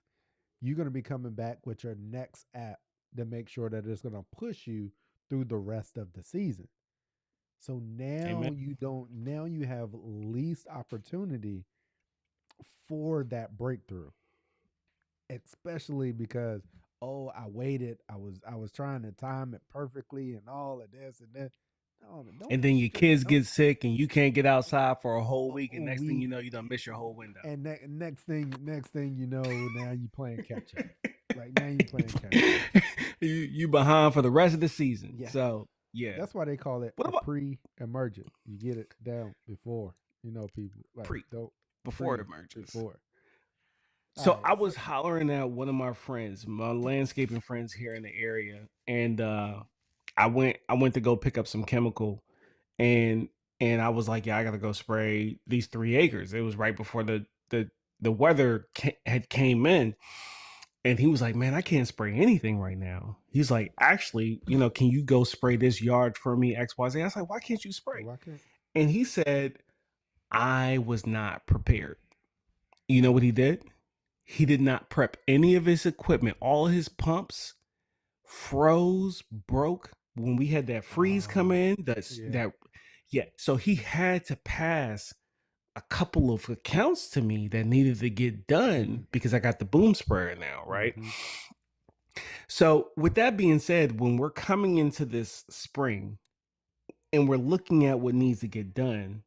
you're going to be coming back with your next app to make sure that it's going to push you through the rest of the season. So Amen. now you have least opportunity for that breakthrough, especially because oh, I waited, I was trying to time it perfectly and all of this and that. No, And then your kids don't get sick and you can't get outside for a whole week. a And next thing week. you know, you done miss your whole window. And next thing you know, now you playing catch up. Like now you playing catch up. You behind for the rest of the season. Yeah, So yeah. that's why they call it What a about pre-emergent. You get it down before. People like pre don't before it pre emerges? before. All So right, I so was hollering at one of my friends, my landscaping friends here in the area, and I went to go pick up some chemical, and I was like, yeah, I gotta go spray these 3 acres. It was right before the weather had came in, and he was like, man, I can't spray anything right now. He's like, actually, can you go spray this yard for me, XYZ? I was like, why can't you spray? why can't And he said, I was not prepared. You know what he did? He did not prep any of his equipment. All his pumps froze, broke when we had that freeze come in. yeah. Yeah. So he had to pass a couple of accounts to me that needed to get Mm-hmm. done because I got the boom sprayer now, right? Mm-hmm. So with that being said, when we're coming into this spring and we're looking at what needs to get done,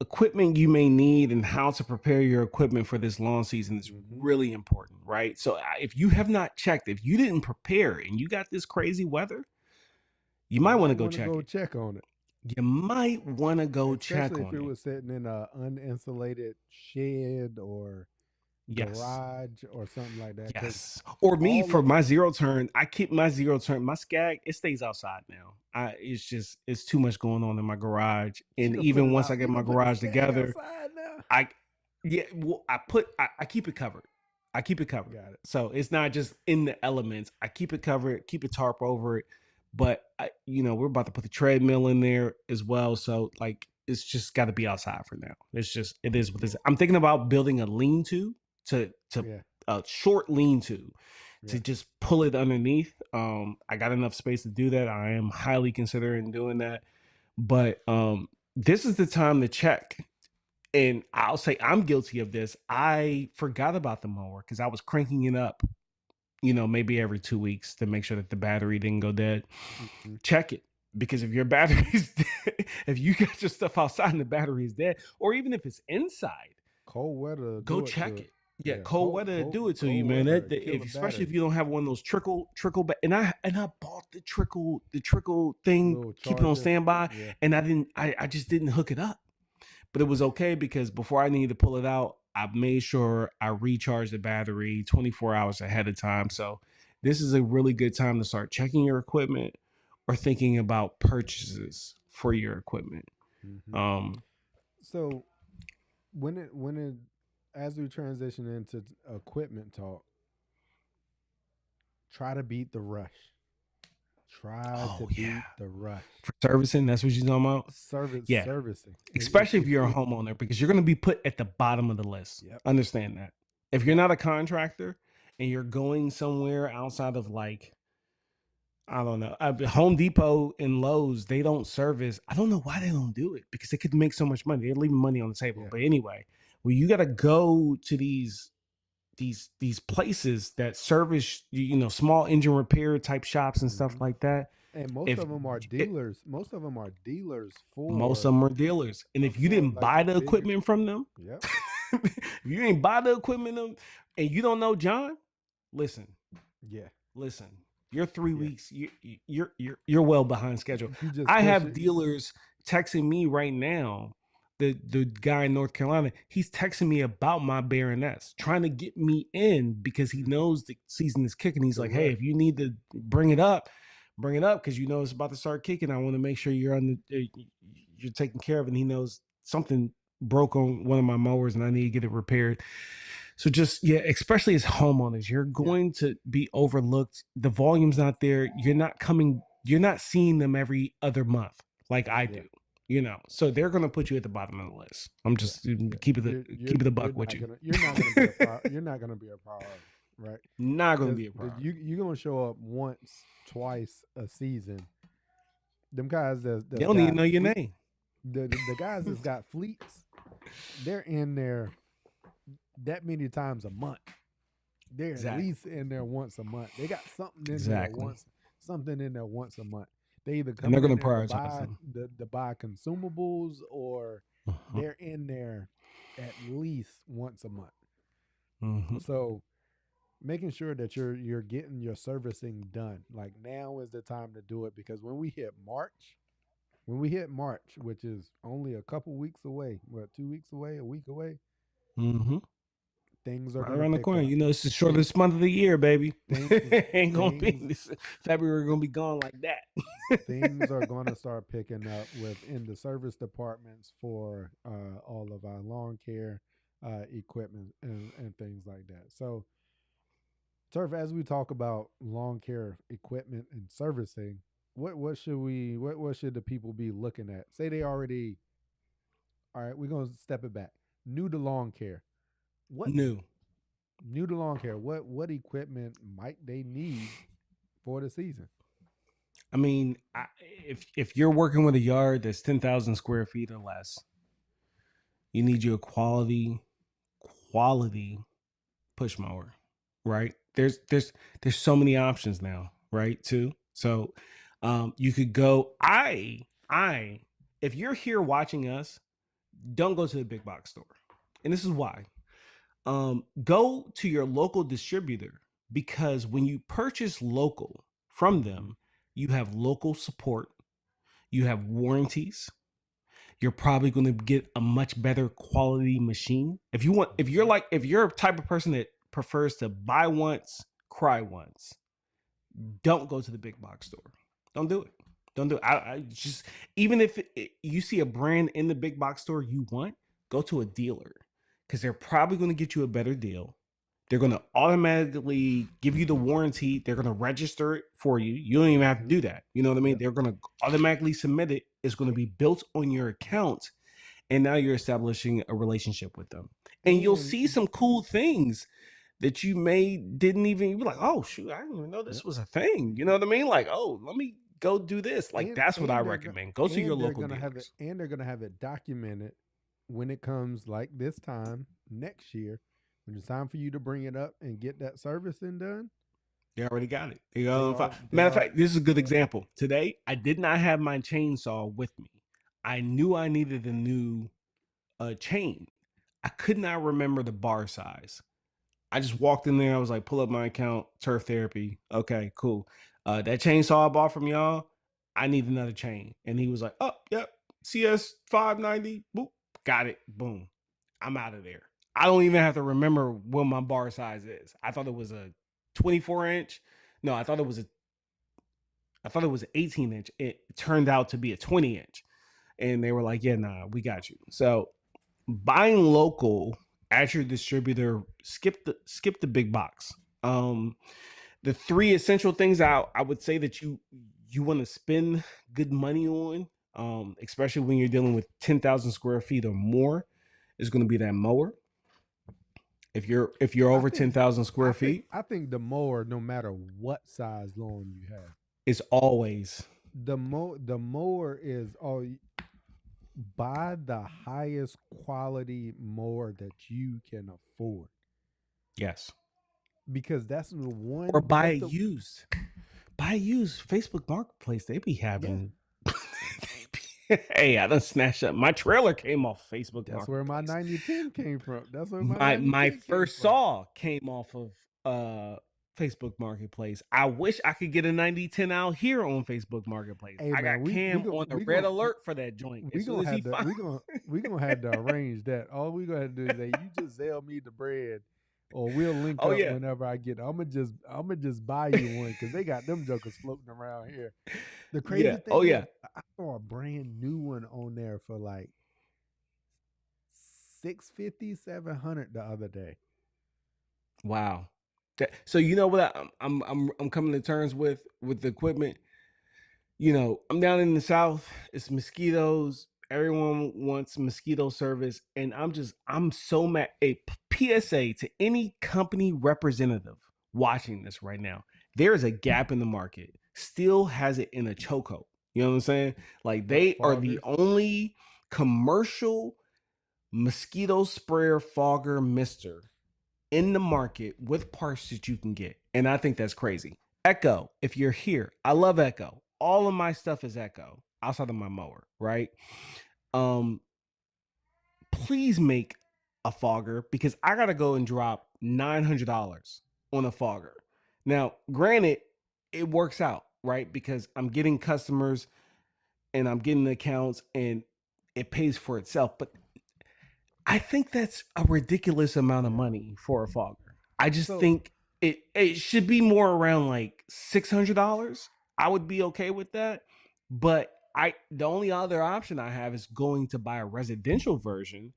equipment you may need and how to prepare your equipment for this lawn season is Mm-hmm. really important, right? So if you have not checked, if you didn't prepare and you got this crazy weather, you You might want might to go want to check go it. check on it. You might want to go check Especially if on it it. was sitting in a uninsulated shed or Yes. garage or something like that. Because Yes. Or me all for of my zero turn, I keep my zero turn, my skag, it stays outside now. It's too much going on in my garage. you And gonna put even it once I out. get You my gonna put the garage skag together, outside now. I yeah, well, I keep it covered. I keep it covered. Got it. So it's not just in the elements. I keep it covered, keep a tarp over it. But we're about to put the treadmill in there as well. So like it's just got to be outside for now. It is what it is. I'm thinking about building a lean-to to a short lean-to to just pull it underneath. I got enough space to do that. I am highly considering doing that. But this is the time to check. And I'll say I'm guilty of this. I forgot about the mower because I was cranking it up, maybe every 2 weeks to make sure that the battery didn't go dead. Check it. Because if your battery's dead, if you got your stuff outside and the battery is dead, or even if it's inside, cold weather, go check it. Yeah, cold weather do it to you, man. Especially if you don't have one of those trickle. And I bought the trickle thing, keep it on standby, and I just didn't hook it up. But it was okay because before I needed to pull it out, I made sure I recharged the battery 24 hours ahead of time. So this is a really good time to start checking your equipment or thinking about purchases for your equipment. So as we transition into equipment talk, try to beat the rush. Beat the rush. For servicing, that's what you're talking about? Servicing. Especially if you're a homeowner, because you're going to be put at the bottom of the list. Yep. Understand that. If you're not a contractor and you're going somewhere outside of I don't know, Home Depot and Lowe's, they don't service. I don't know why they don't do it because they could make so much money. They're leaving money on the table. Yeah. But anyway, you got to go to these places that service, small engine repair type shops and stuff like that. And most of them are dealers. Most of them are dealers. And if you didn't buy the equipment from them, if you ain't buy the equipment and you don't know John, listen. You're 3 weeks. You're well behind schedule. I have dealers texting me right now. The guy in North Carolina, he's texting me about my Baroness, trying to get me in because he knows the season is kicking. He's like, hey, if you need to bring it up because it's about to start kicking. I want to make sure you're taken care of. And he knows something broke on one of my mowers and I need to get it repaired. So especially as homeowners, you're going to be overlooked. The volume's not there. You're not seeing them every other month like I do. So they're going to put you at the bottom of the list. I'm just keep it a buck with you. You're not going to be a you're not going to be a priority, right? Not going to be a priority. You're going to show up once, twice a season. Them guys they don't even know your name. The guys that's got fleets, they're in there that many times a month. They're at least in there once a month. They got something in there once a month. They either come in there to buy consumables or they're in there at least once a month. So making sure that you're getting your servicing done. Like now is the time to do it because when we hit March, which is only a couple weeks away, 2 weeks away, a week away, things are right around the corner. It's the shortest month of the year, baby. Ain't gonna be February gonna be gone like that. Things are gonna start picking up within the service departments for all of our lawn care equipment and things like that. So, Turf, as we talk about lawn care equipment and servicing, what should the people be looking at? Say they already. All right, we're gonna step it back. New to lawn care. New to lawn care. What equipment might they need for the season? I mean, if you're working with a yard that's 10,000 square feet or less, you need you a quality push mower, right? There's so many options now, right? Too. So, you could go. If you're here watching us, don't go to the big box store, and this is why. Go to your local distributor because when you purchase local from them, you have local support, you have warranties. You're probably going to get a much better quality machine. If you're a type of person that prefers to buy once, cry once, don't go to the big box store. Don't do it. I just, even if you see a brand in the big box store you want, go to a dealer. Because they're probably going to get you a better deal. They're going to automatically give you the warranty. They're going to register it for you. You don't even have to do that. You know what I mean? They're going to automatically submit it is going to be built on your account, and now you're establishing a relationship with them, and you'll see some cool things that you didn't even be like, oh shoot, I didn't even know this was a thing. You know what I mean? Like, oh, let me go do this. Like, that's what I recommend. Go to your local dealers. And they're gonna have it documented when it comes like this time next year, when it's time for you to bring it up and get that servicing done. They already got it. Matter of fact, this is a good example. Today, I did not have my chainsaw with me. I knew I needed a new chain. I could not remember the bar size. I just walked in there. I was like, pull up my account, Turf Therapy. Okay, cool. That chainsaw I bought from y'all, I need another chain. And he was like, oh, yep, CS 590. Boop, got it. Boom. I'm out of there. I don't even have to remember what my bar size is. I thought it was a 24 inch. No, I thought it was an 18 inch. It turned out to be a 20 inch. And they were like, yeah, nah, we got you. So buying local at your distributor, skip the big box. The three essential things I would say that you want to spend good money on, especially when you're dealing with 10,000 square feet or more, is going to be that mower. If you're over 10,000 square feet, I think the mower, no matter what size lawn you have, is always the mower is all. Buy the highest quality mower that you can afford. Yes, because that's the one. Or buy used. Buy used. Facebook Marketplace, they be having. Yeah. Hey, I done snatched up. My trailer came off Facebook. That's where my 9010 came from. That's where my first saw came off of Facebook Marketplace. I wish I could get a 9010 out here on Facebook Marketplace. Hey, I got Cam on the red alert for that joint. We gonna have to arrange that. All we gonna have to do is say, you just sell me the bread, or we'll link up whenever I get it. I'm gonna just buy you one, because they got them jokers floating around here. The crazy thing is, I saw a brand new one on there for like $650, $700 the other day. Wow. So you know what I'm coming to terms with the equipment. You know, I'm down in the South. It's mosquitoes. Everyone wants mosquito service, and I'm so mad. A PSA to any company representative watching this right now: there is a gap in the market. Still has it in a chokehold. You know what I'm saying? Like, they are the only commercial mosquito sprayer fogger mister in the market with parts that you can get. And I think that's crazy. Echo, if you're here, I love Echo. All of my stuff is Echo outside of my mower, right? Please make a fogger, because I gotta go and drop $900 on a fogger. Now, granted, it works out, right? Because I'm getting customers and I'm getting accounts and it pays for itself. But I think that's a ridiculous amount of money for a fogger. I just think it should be more around like $600. I would be okay with that. But the only other option I have is going to buy a residential version.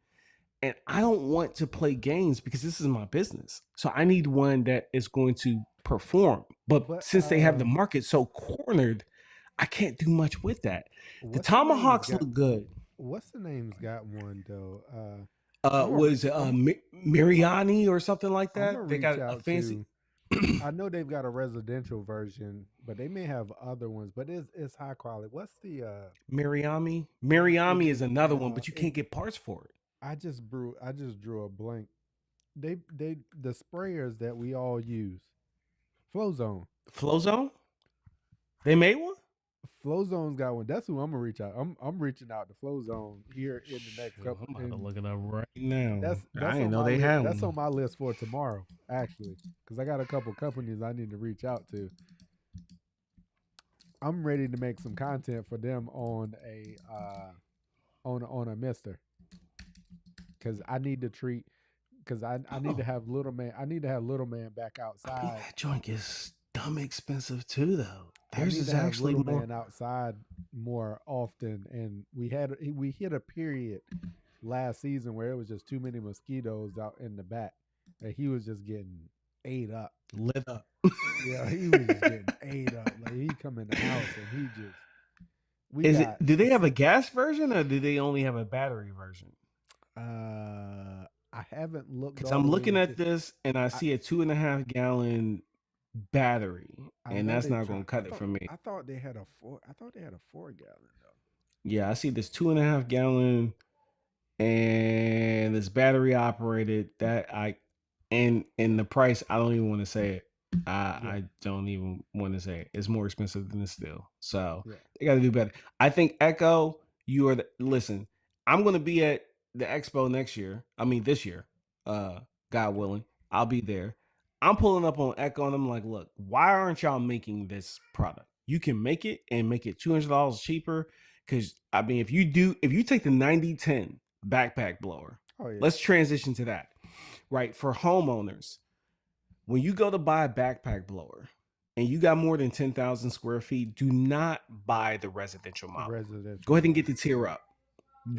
And I don't want to play games, because this is my business. So I need one that is going to perform. But since they have the market so cornered, I can't do much with that. The Tomahawks look good. What's the name's got one though? Was Miriani or something like that? They got a fancy. I know they've got a residential version, but they may have other ones. But it's high quality. What's the Miriami? Miriami is another one, but you can't get parts for it. I just drew a blank. They the sprayers that we all use. Flowzone? They made one? Flowzone's got one. That's who I'm gonna reach out. I'm reaching out to Flowzone here in the next couple. I'm about to look it up right now. That's I didn't know they had one. That's on my list for tomorrow, actually, because I got a couple companies I need to reach out to. I'm ready to make some content for them on a mister, because I need to treat. Because I need to have little man. I need to have little man back outside. I mean, that joint is dumb expensive too, though. Theirs is actually more man outside more often, and we hit a period last season where it was just too many mosquitoes out in the back, and he was just getting ate up, lit up. Yeah, he was just getting ate up. Like, he come in the house and he just Do they have a gas version or do they only have a battery version? I haven't looked. Because I'm looking at this and I see a 2.5 gallon battery, and that's not going to cut it for me. I thought they had a 4 gallon though. Yeah, I see this 2.5 gallon, and this battery operated. And the price, I don't even want to say it. I don't even want to say it. It's more expensive than the steel. So they got to do better. I think Echo, listen, I'm going to be at the expo this year, God willing. I'll be there. I'm pulling up on Echo and I'm like, look, why aren't y'all making this product? You can make it and make it $200 cheaper. Because, if you take the 9010 backpack blower, let's transition to that, right? For homeowners, when you go to buy a backpack blower and you got more than 10,000 square feet, do not buy the residential model. Go ahead and get the tier up.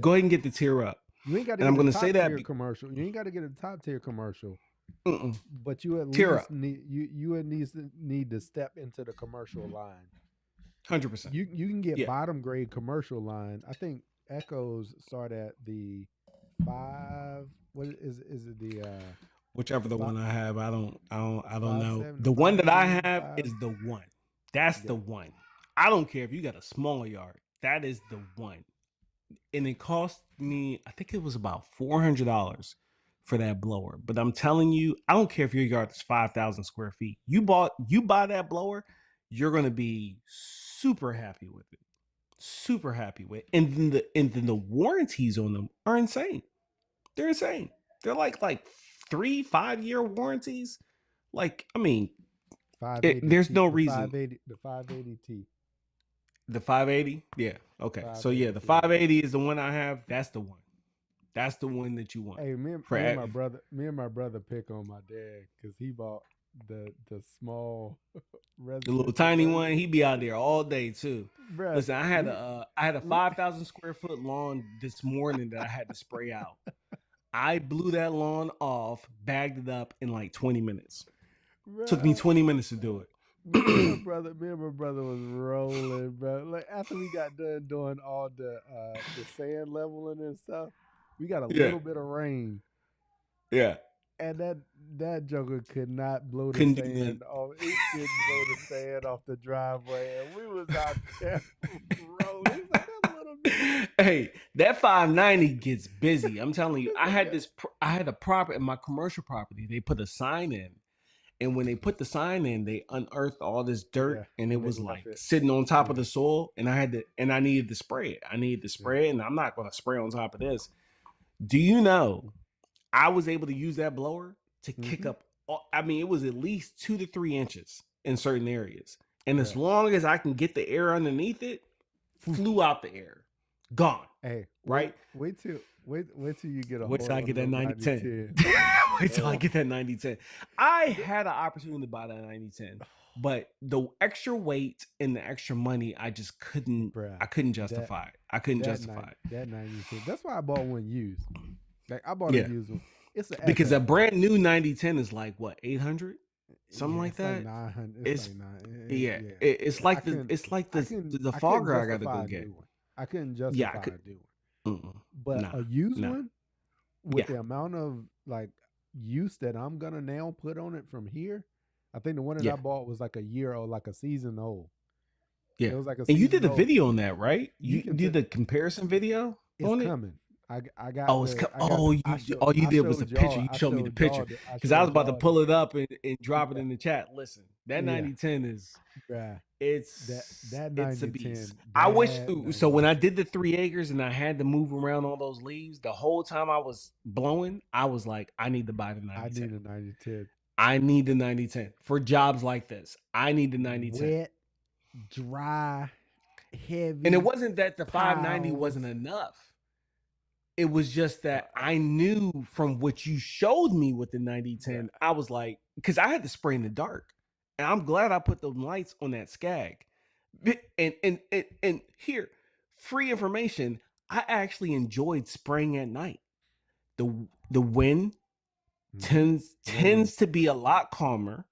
Go ahead and get the tier up. You ain't got to get a top tier commercial. You ain't got to get a top tier commercial. But you at least need to step into the commercial line. 100%. You can get bottom grade commercial line. I think Echoes start at the 5. What is it? The whichever the one I have. I don't know. The one that I have is the one. That's the one. I don't care if you got a small yard. That is the one. And it cost me, I think it was about $400 for that blower. But I'm telling you, I don't care if your yard is 5,000 square feet. You buy that blower, you're gonna be super happy with it. Super happy with it. And then the warranties on them are insane. They're insane. They're like 3-5 year warranties. There's no reason. The 580T. The 580? Yeah. Okay. So the 580 is the one I have. That's the one. That's the one that you want. Hey, me and my brother pick on my dad because he bought the small the little tiny one. He be out there all day too. Bruh, listen, I had a 5,000 square foot lawn this morning that I had to spray out. I blew that lawn off, bagged it up in like 20 minutes. Bruh. Took me 20 minutes to do it. Me and my brother was rolling, bro. Like after we got done doing all the sand leveling and stuff, we got a little bit of rain. Yeah. And that joker could not blow the sand off. It couldn't blow the sand off the driveway, and we was out there rolling. Hey, that 590 gets busy. I'm telling you. I had a property in my commercial property. They put a sign in. And when they put the sign in, they unearthed all this dirt, and it was like sitting on top of the soil. And I needed to spray it. And I'm not going to spray on top of this. Do you know? I was able to use that blower to kick up. It was at least 2 to 3 inches in certain areas, and as long as I can get the air underneath it, flew out the air, gone. Hey, right? Wait till you get a. Wait till I get that 9010. Wait till I get that 9010. I had an opportunity to buy that 9010, but the extra weight and the extra money, I just couldn't. I couldn't justify it. I couldn't justify it. That 9010. That's why I bought one used. Like I bought a used one. It's because a brand new 9010 is like what, 800, something like that. Like 900. It's like the fogger I got to go get. I couldn't justify a new one. But a used one with the amount of like use that I'm gonna now put on it from here, I think the one that I bought was like a year old, like a season old. Yeah, it was like and you did a video on that, right? You did the comparison video. It's coming. I got. Oh, all you did was the picture. You showed me the picture because I was about to pull it up and drop it in the chat. Listen, that 9010 is. It's that 9010. It's a beast. I wish. So when I did the 3 acres and I had to move around all those leaves, the whole time I was blowing, I was like, I need to buy the 9010. I need a 9010. I need the 9010 for jobs like this. I need the 9010. Wet, dry, heavy. And it wasn't that the 590 wasn't enough. It was just that I knew from what you showed me with the 9010, I was like, because I had to spray in the dark. And I'm glad I put the lights on that Skag. And here, free information, I actually enjoyed spraying at night. The wind tends to be a lot calmer.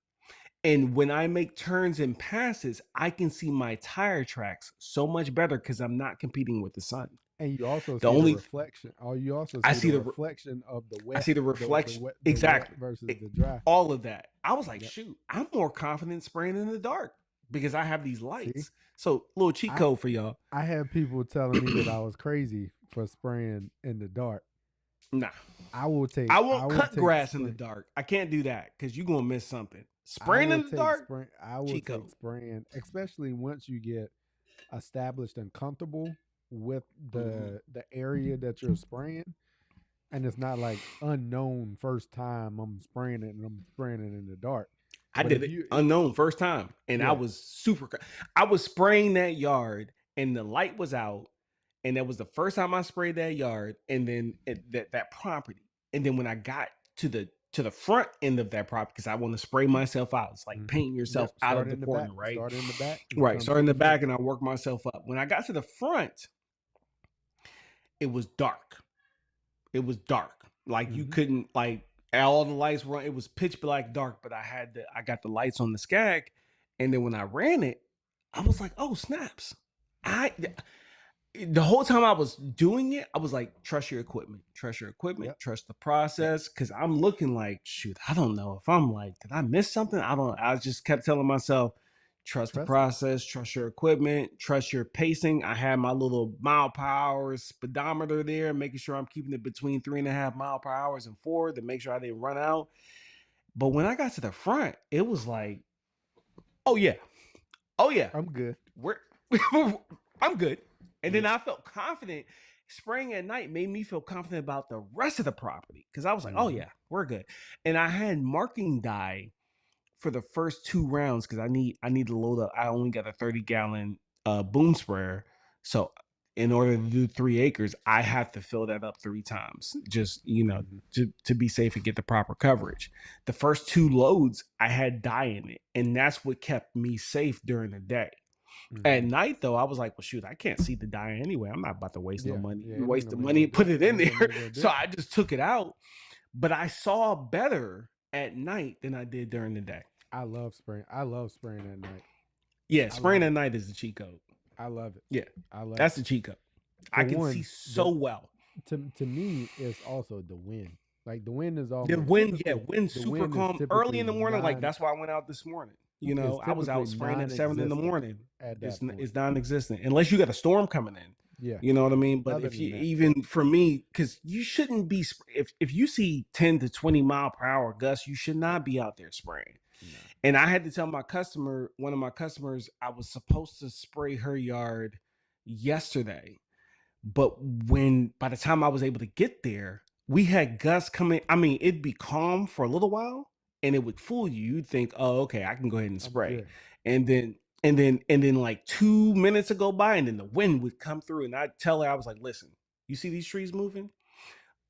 And when I make turns and passes, I can see my tire tracks so much better because I'm not competing with the sun. And you also The see the only reflection. Oh, you also I see the see the reflection of the I wet, see the reflection the wet exactly. versus the dry. All of that. I was like, Yep. shoot, I'm more confident spraying in the dark because I have these See, lights. So little cheat I code for y'all. I had people telling me that I was crazy for spraying in the dark. Nah, I I won't will cut take grass in the spray. dark. I can't do that because you're gonna miss something. Spraying in the dark, I will cheat take code. spraying, especially once you get established and comfortable with Mm-hmm. the area that you're spraying. And it's not like unknown first time I'm spraying it and I'm spraying it in the dark. I But did if it you unknown first time, and I yeah, was super. I was spraying that yard, and the light was out, and that was the first time I sprayed that yard, and then that property, and then when I got to the front end of that property, because I want to spray myself out. It's like mm-hmm. painting yourself Yep, out of the corner, right? start in the back and Right. come Start to in the the back, front. and I work myself up. When I got to the front, it was dark. It was dark. Like you Mm-hmm. couldn't like all the lights were. It was pitch black dark, but I got the lights on the skag, and then when I ran it, I was like, oh snaps! I the whole time I was doing it, I was like, trust your equipment, Yep, trust the yep. process. Cause I'm looking like, shoot, I don't know if I'm like, did I miss something? I don't, I just kept telling myself, trust the Trust it. process, trust your equipment, trust your pacing. I had my little mile per hour speedometer there, making sure I'm keeping it between 3.5 mile per hour and 4 to make sure I didn't run out. But when I got to the front, it was like, oh yeah, oh yeah, I'm good. we're I'm good. And then Yep. I felt confident. Spraying at night made me feel confident about the rest of the property because I was like, oh Mm-hmm. yeah, we're good. And I had marking dye for the first 2 rounds because I need to load up. I only got a 30-gallon boom sprayer, so in order to do 3 acres, I have to fill that up 3 times, just Mm-hmm. to be safe and get the proper coverage. The first 2 loads, I had dye in it, and that's what kept me safe during the day. At Mm-hmm. night, though, I was like, well, shoot, I can't see the dye anyway. I'm not about to waste no Yeah, money, yeah. It ain't waste gonna the make no money and put it it in ain't gonna there. make no So difference. I just took it out. But I saw better at night than I did during the day. I love spraying. I love spraying at night. Yeah, I spraying love at it. night is the cheat code. I love it. Yeah, I love that's it. the cheat code. I For can see one, so the well. to me it's also the wind. Like the wind is The almost wind, yeah, typically wind the super wind is calm early typically in the morning. Like non that's why I went out this morning. is I was typically out spraying at 7 in the non-existent morning. at that point. It's non-existent unless you got a storm coming in. Yeah. You know what I mean? But Other if you than that, even for me, because you shouldn't be if you see 10 to 20 mile per hour gusts, you should not be out there spraying. no. And I had to tell my customer, one of my customers, I was supposed to spray her yard yesterday, but when by the time I was able to get there, we had gusts coming. I mean, it'd be calm for a little while and it would fool you. You'd think, oh, okay, I can go ahead and I'm spray. good. And then like 2 minutes would go by and then the wind would come through. And I'd tell her, I was like, listen, you see these trees moving?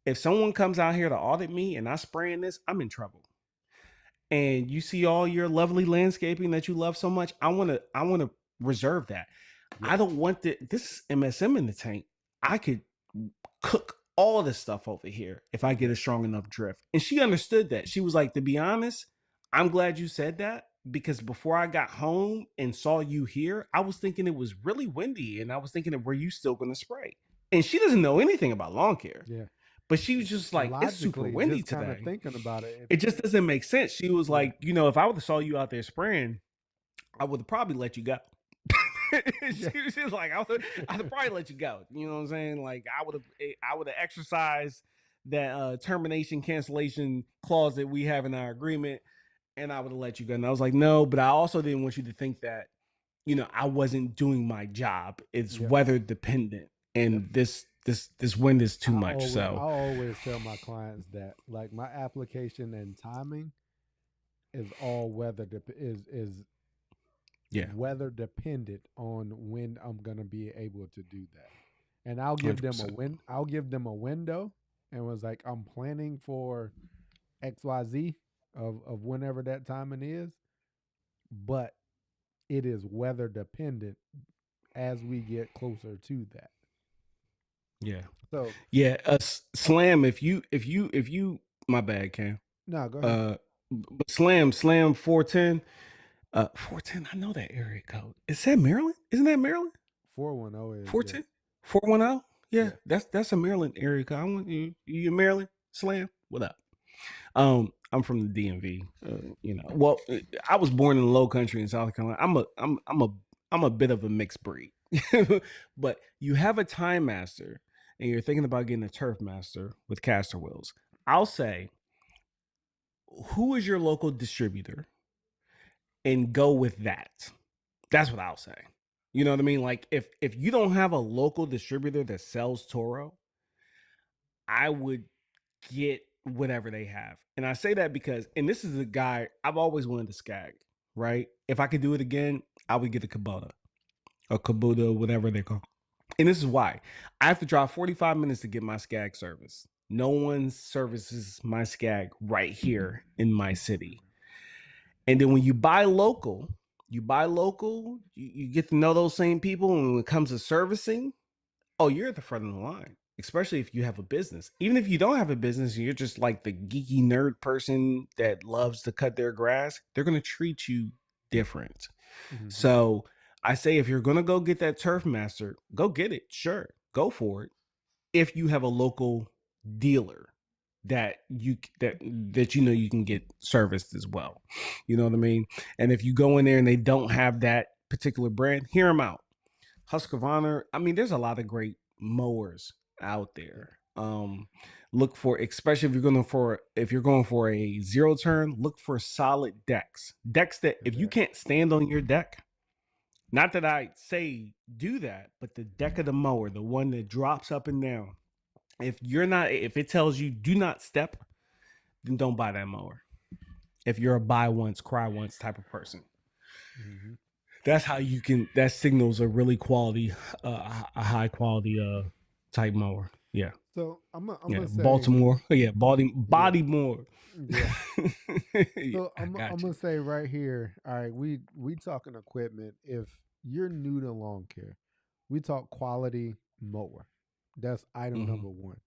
If someone comes out here to audit me and I spraying this, I'm in trouble. And you see all your lovely landscaping that you love so much, I want to reserve that. Yep. I don't want this MSM in the tank. I could cook all this stuff over here if I get Yep. a strong enough drift. And she understood that. She was like, to be honest, I'm glad you said that because before I got home and saw you here, I was thinking it was really windy and I was thinking, were you still going to spray? And she doesn't know anything about lawn care, Yeah. but she was just like, it's super Logically, windy just kind of today. thinking about it. It just doesn't make sense. She was Yeah. like, if I would have saw you out there spraying, I would have probably let you go. She was like, I'd have probably let you go. You know what I'm saying? Like I would have exercised that termination cancellation clause that we have in our agreement, and I would have let you go. And I was like, no, but I also didn't want you to think that I wasn't doing my job. It's Yep. weather dependent, Yep. and this wind is too much. I So always tell my clients that like my application and timing is all is yeah, weather dependent on when I'm gonna be able to do that. And I'll give them 100%. I'll give them a window and was like, I'm planning for XYZ of whenever that timing is, but it is weather dependent as we get closer to that. Yeah. So Yeah, Slam. If you, my bad, Cam. no, go ahead. Uh, But Slam 410. 410. I know that area code. Is that Maryland? Isn't that Maryland? 410 is, yeah. 410? 410? Yeah, Yeah. that's a Maryland area code. I want you in Maryland? Slam? What up? I'm from the DMV. Well, I was born in the Low Country in South Carolina. I'm a bit of a mixed breed. But you have a Time Master, and you're thinking about getting a Turf Master with caster wheels. I'll say, who is your local distributor, and go with that. That's what I'll say. You know what I mean? Like if you don't have a local distributor that sells Toro, I would get whatever they have. And I say that because, and this is a guy I've always wanted to Skag, right? If I could do it again, I would get a Kubota or Kubota, whatever they call. And this is why I have to drive 45 minutes to get my Skag service. No one services my Skag right here in my city. And then when you buy local, you get to know those same people. And when it comes to servicing, oh, you're at the front of the line, especially if you have a business. Even if you don't have a business and you're just like the geeky nerd person that loves to cut their grass, they're going to treat you different. Mm-hmm. So I say, if you're going to go get that Turf Master, go get it. Sure, go for it. If you have a local dealer that you can get serviced as well. You know what I mean? And if you go in there and they don't have that particular brand, hear them out. Husqvarna. I mean, there's a lot of great mowers out there. Look for, especially if you're going for a zero turn, look for solid decks. Decks that if you can't stand on your deck, not that I say do that, but the deck of the mower, the one that drops up and down. If it tells you do not step, then don't buy that mower. If you're a buy once, cry once type of person. Mm-hmm. That's how you can. That signals a really quality, a high quality type mower. Yeah. So I'm gonna say Baltimore. Yeah, body more. Yeah. Yeah, So I'm gonna say right here. All right, we talking equipment. If you're new to lawn care, we talk quality mower. That's item number one.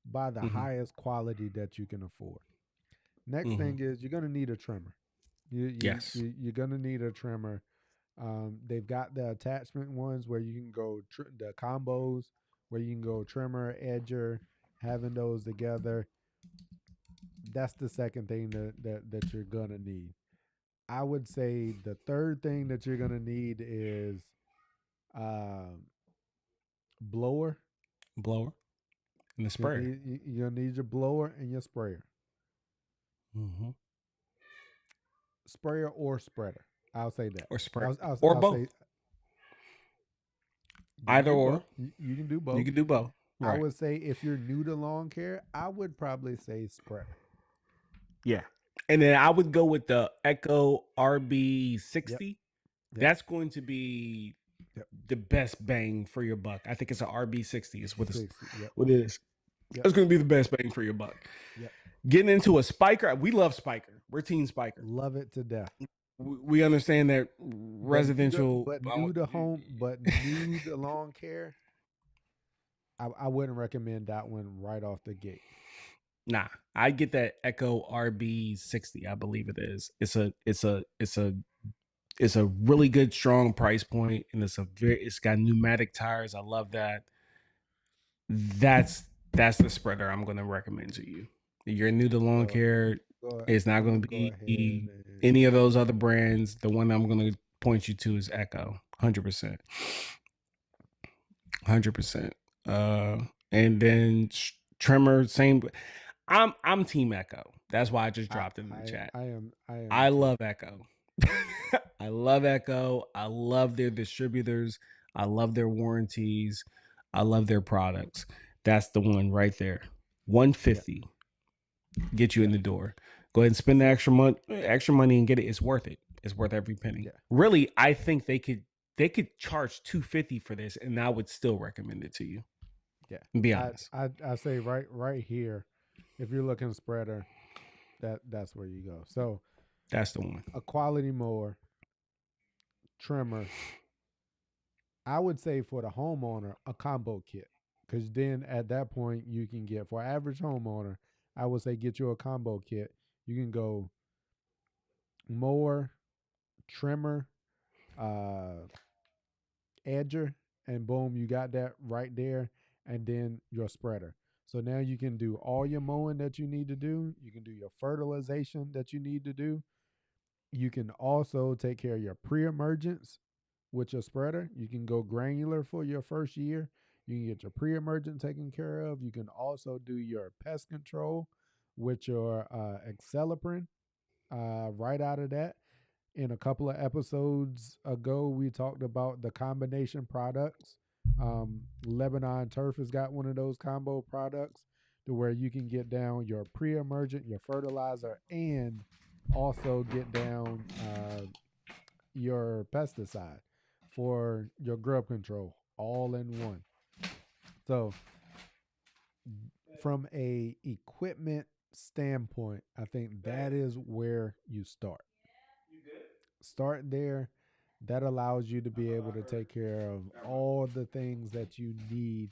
Buy the highest quality that you can afford. Next thing is you're gonna need a trimmer. You're gonna need a trimmer. They've got the attachment ones where you can go the combos where you can go trimmer, edger, having those together. That's the second thing that you're gonna need. I would say the third thing that you're gonna need is um, blower. Blower and the sprayer. You'll need your blower and your sprayer. Sprayer or spreader. I'll say that. Or sprayer. I'll both. say Either or. You can do both. You can do both. Right. I would say if you're new to lawn care, I would probably say spreader. Yeah. And then I would go with the Echo RB60. Yep. That's going to be the best bang for your buck. I think it's an RB60 is what it is. It's going to be the best bang for your buck. Yep. Getting into a spiker. We love spiker. We're team spiker. Love it to death. We understand that residential. But new to lawn care, I wouldn't recommend that one right off the gate. Nah, I get that Echo RB60. I believe it is. It's a really good strong price point, and it's got pneumatic tires. I love that. That's the spreader I'm going to recommend to you. If you're new to lawn care, it's not going to be any of those other brands. The one I'm going to point you to is Echo, 100%. 100%. And then trimmer, same. I'm team Echo. That's why I just dropped it in the chat. I love Echo. I love Echo. I love their distributors. I love their warranties. I love their products. That's the one right there. 150. Get you in the door. Go ahead and spend the extra money and get it. It's worth it. It's worth every penny. Yeah. Really, I think they could charge $250 for this, and I would still recommend it to you. Yeah. Be honest. I say right here, if you're looking spreader, that's where you go. So that's the one. A quality mower, trimmer. I would say for the homeowner, a combo kit. Because then at that point you can get, for average homeowner, I would say get you a combo kit. You can go mower, trimmer, edger, and boom, you got that right there. And then your spreader. So now you can do all your mowing that you need to do. You can do your fertilization that you need to do. You can also take care of your pre-emergence with your spreader. You can go granular for your first year. You can get your pre-emergent taken care of. You can also do your pest control with your Accelerprin right out of that. In a couple of episodes ago, we talked about the combination products. Lebanon Turf has got one of those combo products to where you can get down your pre-emergent, your fertilizer, and also get down your pesticide for your grub control all in one. So from a equipment standpoint, I think that is where you start. Start there. That allows you to be able to take care of all the things that you need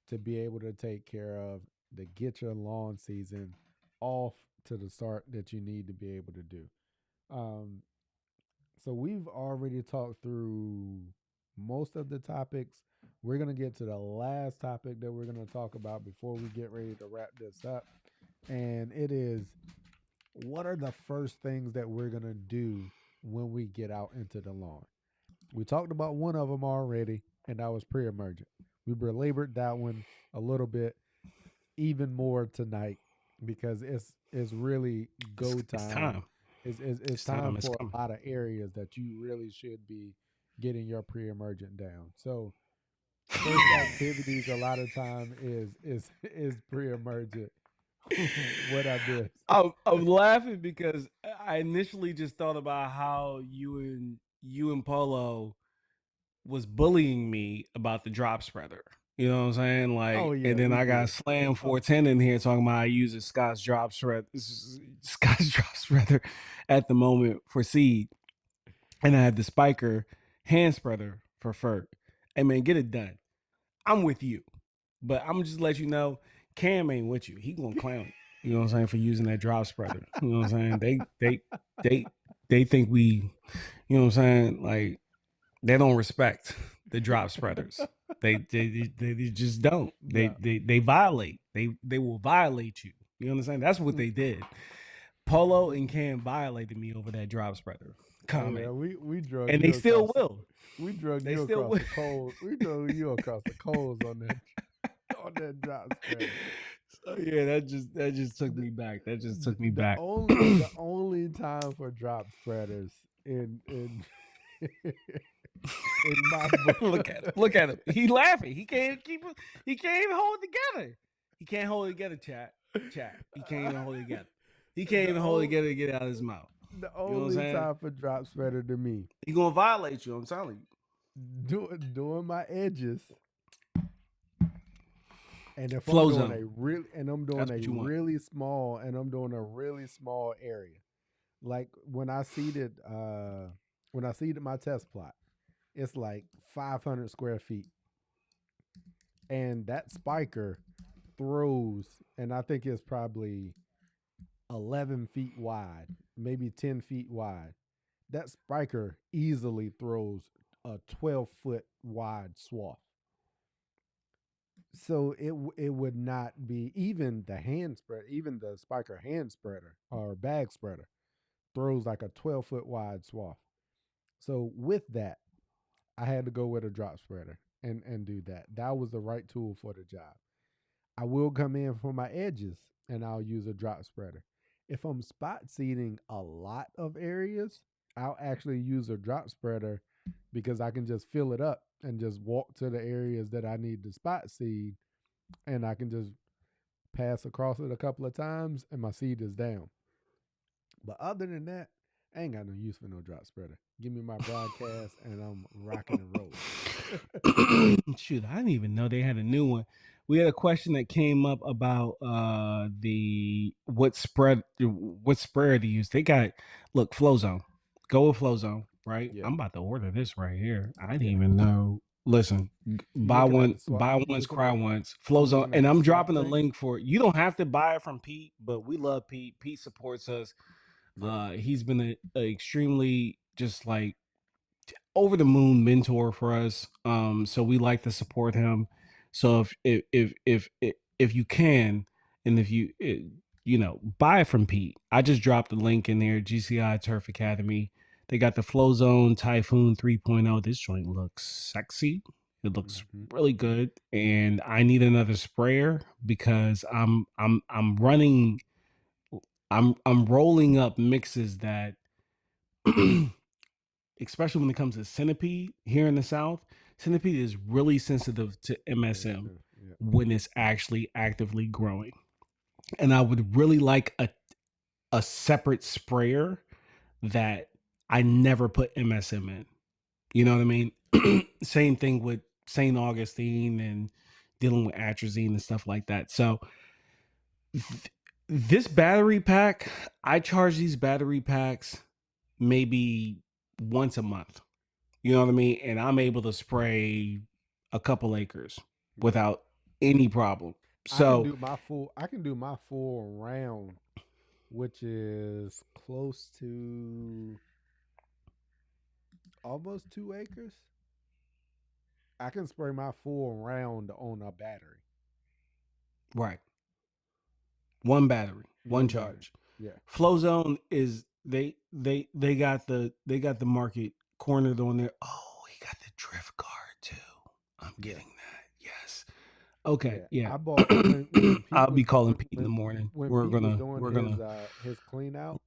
to be able to take care of to get your lawn season off to the start that you need to be able to do. Um, so we've already talked through most of the topics. We're going to get to the last topic that we're going to talk about before we get ready to wrap this up. And it is, what are the first things that we're going to do when we get out into the lawn? We talked about one of them already, and that was pre-emergent. We belabored that one a little bit, even more tonight, because it's really go time. It's time. It's time for a lot of areas that you really should be getting your pre-emergent down. So first activities a lot of time is pre-emergent. What I missed? I'm laughing because I initially just thought about how you and Polo was bullying me about the drop spreader. You know what I'm saying? Like, Oh, yeah, and then we I got did. Slam 410 in here talking about I use a Scotch drop spreader at the moment for seed, and I have the Spiker hand spreader for fert. Hey man, get it done. I'm with you, but I'm just let you know, Cam ain't with you. He gonna clown you. You know what I'm saying, for using that drop spreader. You know what I'm saying? They think we, you know what I'm saying, like they don't respect the drop spreaders. They just don't. They violate. They will violate you. You understand? That's what they did. Polo and Cam violated me over that drop spreader comment. Yeah, we drug and you they still across, will. We drug They you still across will. the coals. We drug you across the coals on that drop spreader. So yeah, that just took me back. That just took me back. The only time for drop spreaders in in my book. Look at him. He laughing. He can't keep it. He can't even hold it together. He can't hold it together, chat. He can't even hold it together. He can't even hold it together to get it out of his mouth. The You know what I'm only saying? time for drop spreader to me, He gonna violate you. I'm telling you. doing my edges, and if Flow I'm doing zone. I'm doing That's a what you want. really small, and I'm doing a really small area, like when I seeded my test plot, it's like 500 square feet, and that spiker throws, and I think it's probably 11 feet wide, maybe 10 feet wide. That spiker easily throws a 12-foot wide swath. So it would not be, even the hand spread, even the spiker hand spreader or bag spreader throws like a 12-foot wide swath. So with that, I had to go with a drop spreader and do that. That was the right tool for the job. I will come in for my edges and I'll use a drop spreader. If I'm spot seeding a lot of areas, I'll actually use a drop spreader because I can just fill it up and just walk to the areas that I need to spot seed, and I can just pass across it a couple of times and my seed is down. But other than that, I ain't got no use for no drop spreader. Give me my broadcast and I'm rocking and rolling. Shoot, I didn't even know they had a new one. We had a question that came up about the what spreader to use. They got, look, Flow Zone. Go with Flow Zone, right? Yeah. I'm about to order this right here. I didn't even know. Listen, buy once, cry once. Flow Zone, and I'm dropping a link for it. You don't have to buy it from Pete, but we love Pete. Pete supports us. He's been a extremely just like over the moon mentor for us. So we like to support him. So if you can, and if you buy it from Pete. I just dropped the link in there. GCI Turf Academy. They got the Flow Zone Typhoon 3.0. This joint looks sexy. It looks really good, and I need another sprayer because I'm running. I'm rolling up mixes that especially when it comes to centipede here in the South. Centipede is really sensitive to MSM when it's actually actively growing. And I would really like a separate sprayer that I never put MSM in. You know what I mean? Same thing with St. Augustine and dealing with atrazine and stuff like that. So this battery pack, I charge these battery packs maybe once a month. You know what I mean? And I'm able to spray a couple acres without any problem. So I can do my full round, which is close to almost 2 acres. I can spray my full round on a battery. right. One battery, one charge. Yeah. Flow Zone is they got the market cornered on there. Oh, he got the drift guard too. I'm getting that. Yes. Okay. Yeah. I bought when Pete I'll be was calling Pete in the morning. when We're Pete was gonna doing his clean out.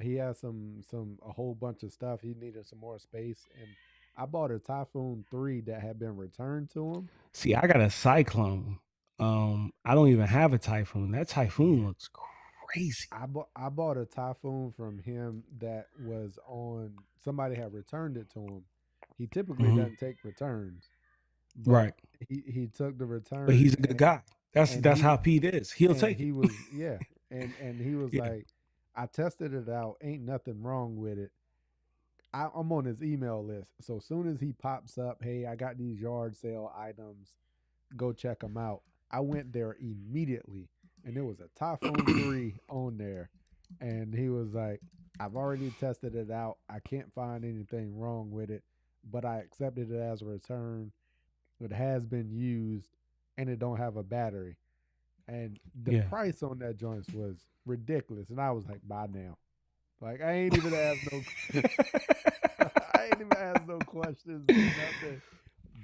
He had a whole bunch of stuff. He needed some more space, and I bought a Typhoon 3 that had been returned to him. See, I got a Cyclone. I don't even have a Typhoon. That Typhoon looks crazy. I bought a Typhoon from him that was on. Somebody had returned it to him. He typically doesn't take returns, but Right. he took the return. But he's a good guy. That's how Pete is. He'll take he it. was and he was Yeah. like, I tested it out. Ain't nothing wrong with it. I'm on his email list, so as soon as he pops up, hey, I got these yard sale items. Go check them out. I went there immediately, and there was a Typhoon 3 on there, and he was like, I've already tested it out. I can't find anything wrong with it, but I accepted it as a return. It has been used, and it don't have a battery. And the price on that joints was ridiculous, and I was like, buy now. Like I ain't even asked no, I ain't even asked no questions. Nothing.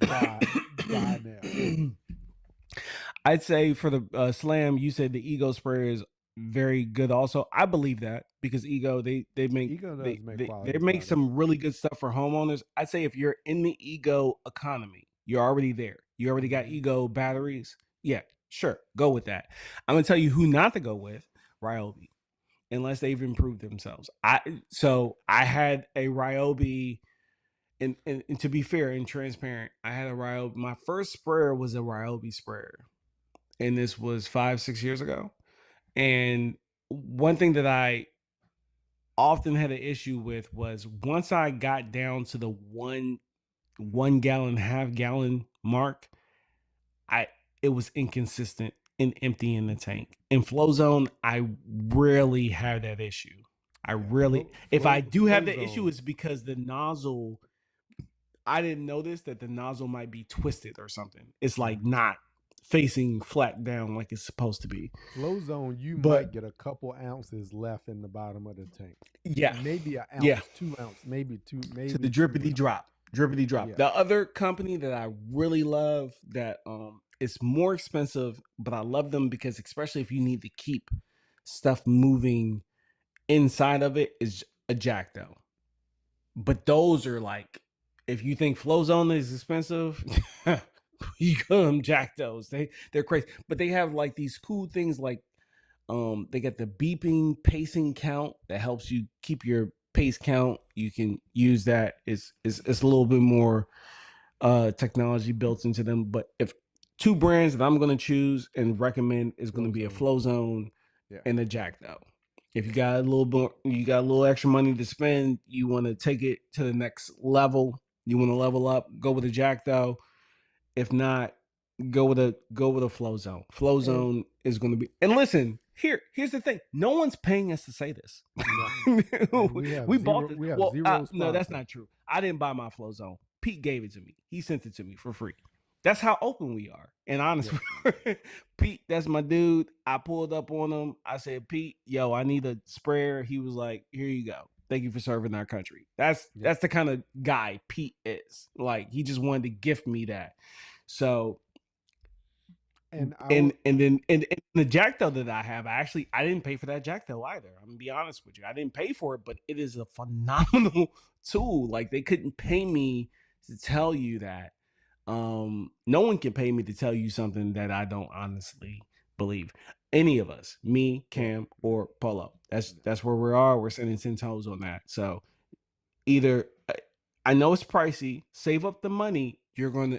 Buy now. I'd say for the Slam, you said the Ego sprayer is very good. Also, I believe that because Ego they make Ego does make they quality make products. some really good stuff for homeowners. I'd say if you're in the Ego economy, you're already there. You already got Ego batteries. Yeah, sure, go with that. I'm gonna tell you who not to go with. Ryobi, unless they've improved themselves. I had a Ryobi. And to be fair and transparent, I had a Ryobi. My first sprayer was a Ryobi sprayer, and this was 5-6 years ago. And one thing that I often had an issue with was once I got down to the one gallon, half gallon mark, I it was inconsistent in emptying the tank. In Flow Zone, I rarely have that issue. I rarely, if I do have the issue, it's because the nozzle. I didn't notice that the nozzle might be twisted or something. It's like not facing flat down like it's supposed to be. Flow Zone, you might get a couple ounces left in the bottom of the tank. Yeah, maybe an ounce, 2 ounce, maybe to the drippity drop. Yeah. The other company that I really love that it's more expensive, but I love them because especially if you need to keep stuff moving inside of it is a Jackdo. But those are like, if you think Flow Zone is expensive, you come Jackdos. They're crazy, but they have like these cool things like they got the beeping pacing count that helps you keep your pace count. You can use that. It's a little bit more technology built into them. But if two brands that I'm going to choose and recommend is going to be a Flow Zone and a Jackdo. If you got a little extra money to spend, you want to take it to the next level. You want to level up, go with a Jackdo. If not, go with a Flow Zone. Flow Zone is going to be. And listen, here's the thing. No one's paying us to say this. No. we bought this. We have Well, zero no, that's not true. I didn't buy my Flow Zone. Pete gave it to me. He sent it to me for free. That's how open we are. And honestly, Pete, that's my dude. I pulled up on him. I said, Pete, yo, I need a sprayer. He was like, here you go. Thank you for serving our country. That's the kind of guy Pete is. Like, he just wanted to gift me that. So and then the jack though that I have, I didn't pay for that jack though either. I'm gonna be honest with you. I didn't pay for it, but it is a phenomenal tool. Like, they couldn't pay me to tell you that. No one can pay me to tell you something that I don't honestly believe. Any of us, me, Cam, or Polo. That's where we are. We're sending 10 toes on that. So either I know it's pricey, save up the money. You're going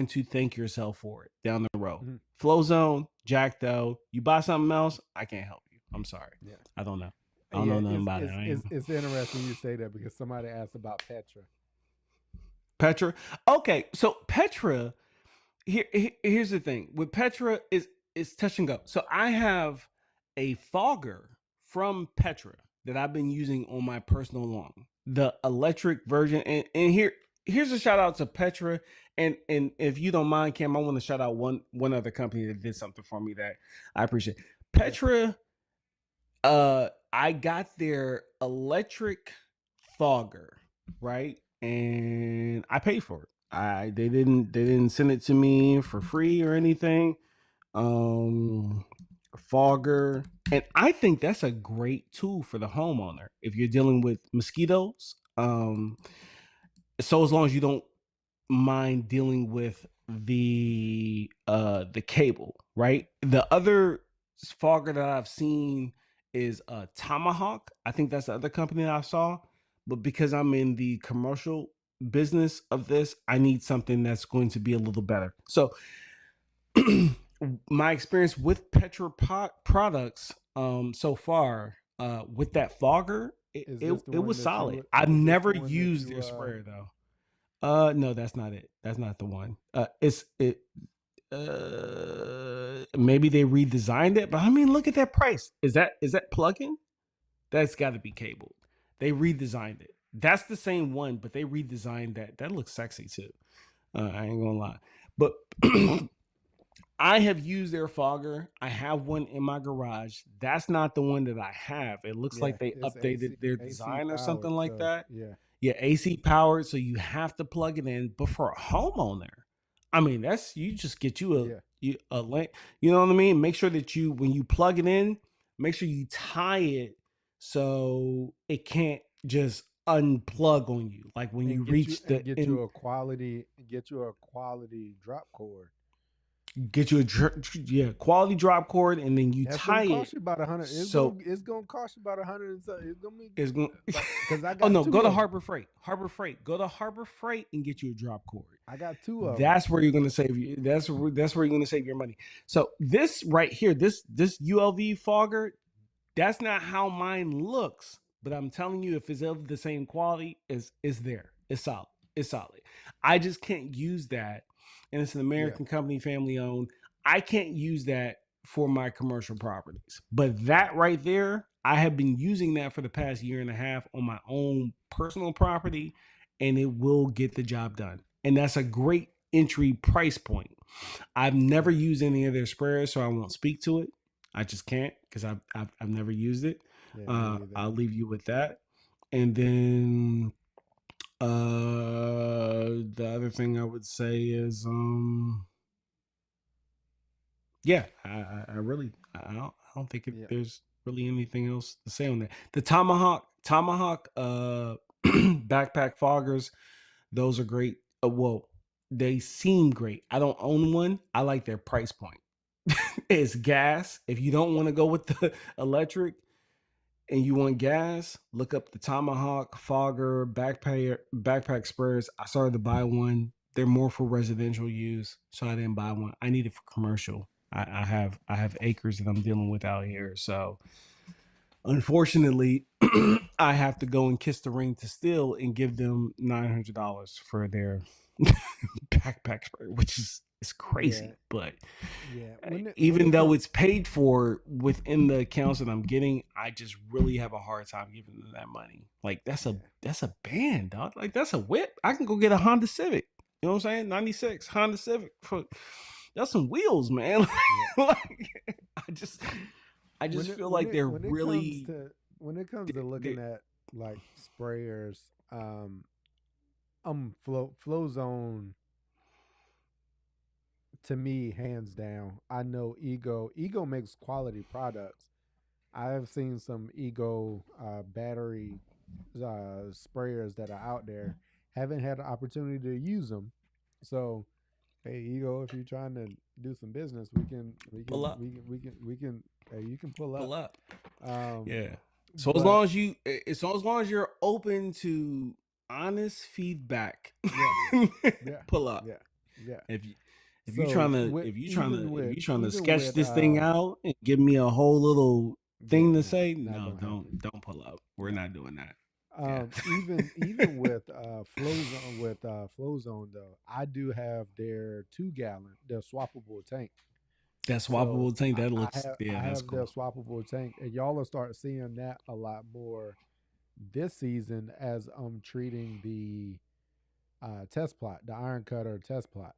to thank yourself for it down the road. Mm-hmm. Flow Zone, Jack though, you buy something else, I can't help you. I'm sorry. Yeah. I don't know. I don't know nothing about it. It's interesting you say that because somebody asked about Petra. Petra? Okay, so Petra, here's the thing. With Petra is touch and go. So I have a fogger from Petra that I've been using on my personal lawn. The electric version. And here's a shout out to Petra. And if you don't mind, Cam, I want to shout out one other company that did something for me that I appreciate. Petra, I got their electric fogger, right? And I paid for it. They didn't send it to me for free or anything. Fogger, and I think that's a great tool for the homeowner if you're dealing with mosquitoes. So as long as you don't mind dealing with the cable, right? The other fogger that I've seen is Tomahawk. I think that's the other company that I saw. But because I'm in the commercial business of this, I need something that's going to be a little better. So my experience with Petra products so far with that fogger, it was solid. I've never used their sprayer though. No, that's not it. That's not the one. Maybe they redesigned it, but I mean, look at that price. Is that plug-in? That's got to be cabled. They redesigned it. That's the same one, but they redesigned that. That looks sexy too. I ain't gonna lie. But I have used their fogger. I have one in my garage. That's not the one that I have. It looks like they updated their design or something like that. Yeah, AC powered, so you have to plug it in. But for a homeowner, I mean, you just get you a lamp. You know what I mean? Make sure that when you plug it in, make sure you tie it so it can't just unplug on you. Like when you reach get you a quality drop cord. Get you a quality drop cord, and then you tie it. Cost you about $100. It's gonna cost you about $100. It's gonna be. Because I got. Oh no, go to Harbor Freight. Go to Harbor Freight and get you a drop cord. I got 2 of them. That's where you're gonna save you. That's where you're gonna save your money. So this right here, this ULV fogger, that's not how mine looks. But I'm telling you, if it's of the same quality, it's there. It's solid. It's solid. I just can't use that. And it's an American company, family owned. I can't use that for my commercial properties. But that right there, I have been using that for the past year and a half on my own personal property, and it will get the job done. And that's a great entry price point. I've never used any of their sprayers, so I won't speak to it. I just can't because I've never used it. I'll leave you with that. And then the other thing I would say is I don't think there's really anything else to say on that. The Tomahawk backpack foggers, those are great. Well, they seem great. I don't own one. I like their price point. It's gas. If you don't want to go with the electric and you want gas, look up the Tomahawk fogger backpack sprayers. I started to buy one. They're more for residential use, so I didn't buy one. I need it for commercial. I have acres that I'm dealing with out here, so unfortunately, I have to go and kiss the ring to Still and give them $900 for their backpack sprayer, which is It's crazy, but yeah. When even it though comes, it's paid for within the accounts that I'm getting, I just really have a hard time giving them that money. Like that's yeah, a band, dog. Like that's a whip. I can go get a Honda Civic. You know what I'm saying? 96 Honda Civic for that's some wheels, man. yeah. Like I just feel like they're When it comes really to looking they at like sprayers, flow zone to me hands down. I know Ego makes quality products. I have seen some Ego battery sprayers that are out there. Haven't had the opportunity to use them. So hey, Ego, if you're trying to do some business, pull up, hey, you can pull pull up. up. Um, Yeah. So but as long as you're open to honest feedback, yeah, yeah, pull up. yeah, yeah. If you So with if you trying to even sketch with this thing out and give me a whole little yeah, thing to nah, say, not no, gonna happen. don't pull up. We're No. not doing that. Yeah. Even with flow zone though, I do have their 2 gallon, their swappable tank. That So swappable tank, that looks I yeah, that's have their cool. swappable tank, and y'all will start seeing that a lot more this season as I'm treating the test plot, the iron cutter test plot.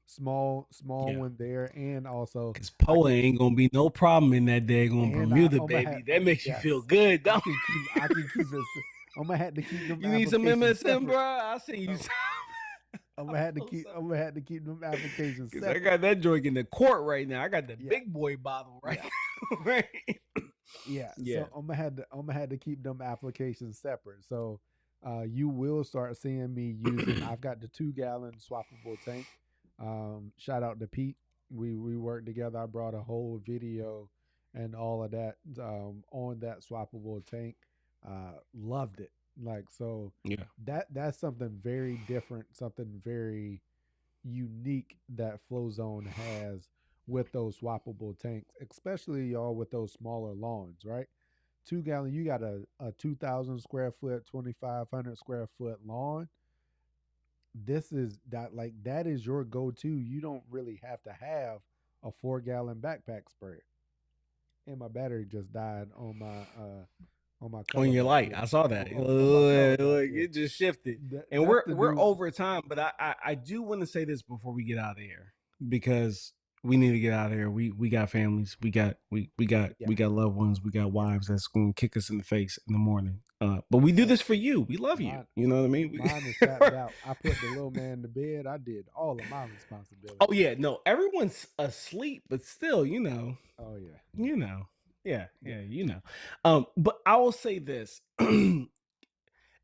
Small Yeah. one there, and also Cause I Poa can ain't gonna be no problem in that daggone and Bermuda, I'm gonna have baby. That makes you feel yes, good, don't I can keep it. I'm gonna have to keep them you need some applications MSM, separate. bro? I see you I'm, some. I'm gonna have to keep them applications Cause I separate. got that joint in the court right now. I got the Yeah, big boy bottle right. yeah, Right. yeah. Yeah. So I'm gonna have to keep them applications separate. So you will start seeing me using. I've got the 2 gallon swappable tank. Shout out to Pete. We worked together. I brought a whole video and all of that on that swappable tank. Loved it. Like so Yeah. that's something very different, something very unique that Flow Zone has with those swappable tanks, especially y'all with those smaller lawns, right? 2 gallon, you got a 2,000 square foot, 2,500 square foot lawn. This is that like that is your go to. You don't really have to have a 4 gallon backpack sprayer. And my battery just died on my On color your box light, here. I saw that. On my color Look, box look, here. it just shifted, and That's the we're new over time. But I do want to say this before we get out of here because we need to get out of here. We got families. yeah. We got loved ones. We got wives that's going to kick us in the face in the morning. But we do Hey, this for you. We love you. mine You know what I mean? mine is tapped out. I put the little man to bed. I did all of my responsibility. Oh yeah, no, everyone's asleep, but still, Oh yeah. you know, yeah, Yeah. yeah, you know. But I will say this.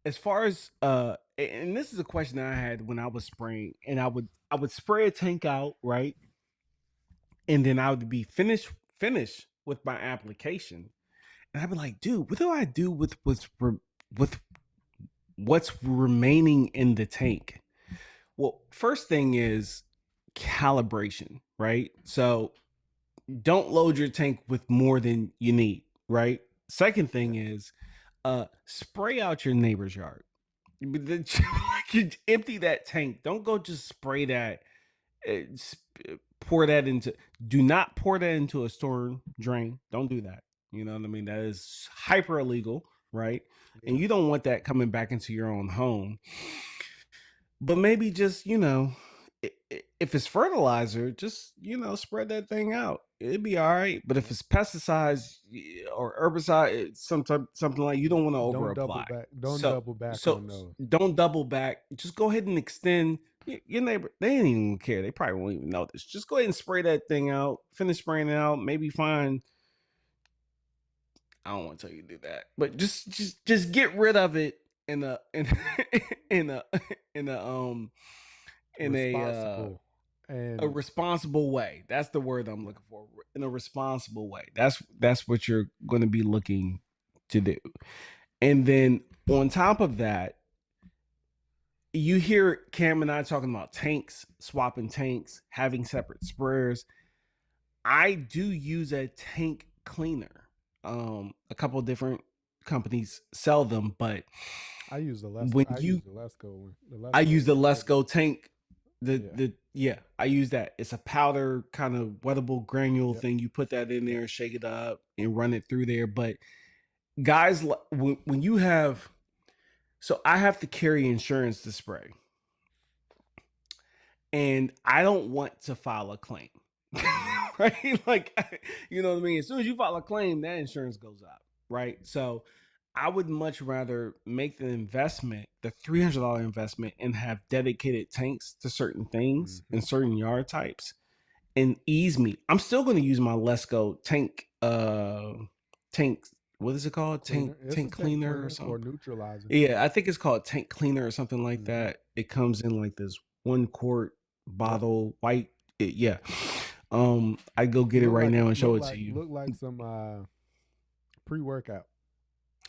As far as and this is a question that I had when I was spraying, and I would spray a tank out, right? And then I would be finished with my application. And I'd be like, dude, what do I do with with what's remaining in the tank? Well, first thing is calibration, right? So don't load your tank with more than you need, right? Second thing Yeah. is spray out your neighbor's yard. You empty that tank. Don't go just spray that. Pour that into. Do not pour that into a storm drain. Don't do that. You know what I mean? That is hyper illegal, right? And Yeah. you don't want that coming back into your own home. But maybe just if it's fertilizer, just spread that thing out. It'd be all right. But if Yeah. it's pesticides or herbicide, something like, you don't want to over Don't double apply. back. Don't So double back so on those. don't double back. Just go ahead and extend. Your neighbor, they ain't even care. They probably won't even notice. Just go ahead and spray that thing out. Finish spraying it out. Maybe find. I don't want to tell you to do that, but just get rid of it in a in in a in a in Responsible. a And responsible way. That's the word I'm looking for. In a responsible way. That's what you're going to be looking to do. And then on top of that, you hear Cam and I talking about tanks, swapping tanks, having separate sprayers. I do use a tank cleaner. A couple of different companies sell them, but I use the when I use you the Lesco one. The I Lesco use is the a good Let's one. Go tank I use that. It's a powder kind of wettable granule Yep. thing. You put that in there, shake it up, and run it through there. But guys, when you have, so I have to carry insurance to spray, and I don't want to file a claim. Right? Like, you know what I mean? As soon as you file a claim, that insurance goes up, right? So I would much rather make the investment, the $300 investment, and have dedicated tanks to certain things and certain yard types and ease me. I'm still going to use my Lesco tank, what is it called? Tank cleaner or something. Or neutralizer. Yeah, I think it's called tank cleaner or something like that. It comes in like this 1 quart bottle, white. Yeah. I go get it right now and show it to you. Look like some pre-workout.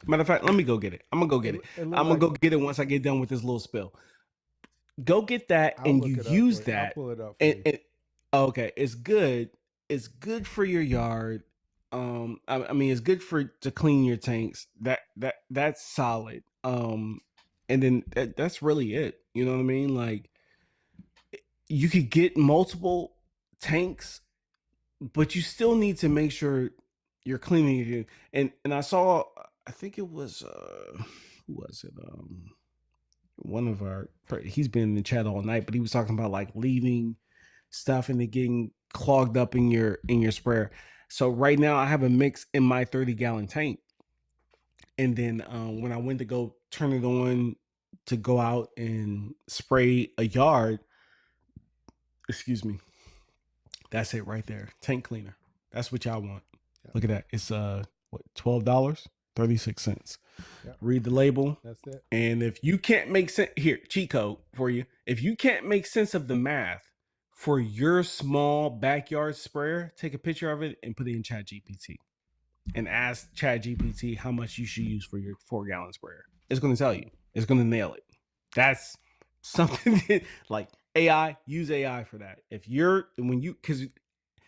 Matter of fact, let me go get it. I'm gonna go get it. I'm gonna go get it once I get done with this little spill. Go get that and you use that. I'll pull it up for you. Okay, it's good. It's good for your yard. I mean, it's good to clean your tanks. That's solid. And then that's really it. You know what I mean? Like, you could get multiple tanks, but you still need to make sure you're cleaning it. And I saw, I think it was who was it? One of he's been in the chat all night, but he was talking about like leaving stuff and it getting clogged up in your sprayer. So right now I have a mix in my 30-gallon tank. And then when I went to go turn it on to go out and spray a yard, excuse me, that's it right there. Tank cleaner. That's what y'all want. Yep. Look at that. It's what, $12, 36 cents. Yep. Read the label. That's it. And if you can't make sense, here, cheat code for you. If you can't make sense of the math for your small backyard sprayer, take a picture of it and put it in ChatGPT and ask ChatGPT how much you should use for your 4-gallon sprayer. It's going to tell you. It's going to nail it. That's something that, like, AI, use AI for that. Because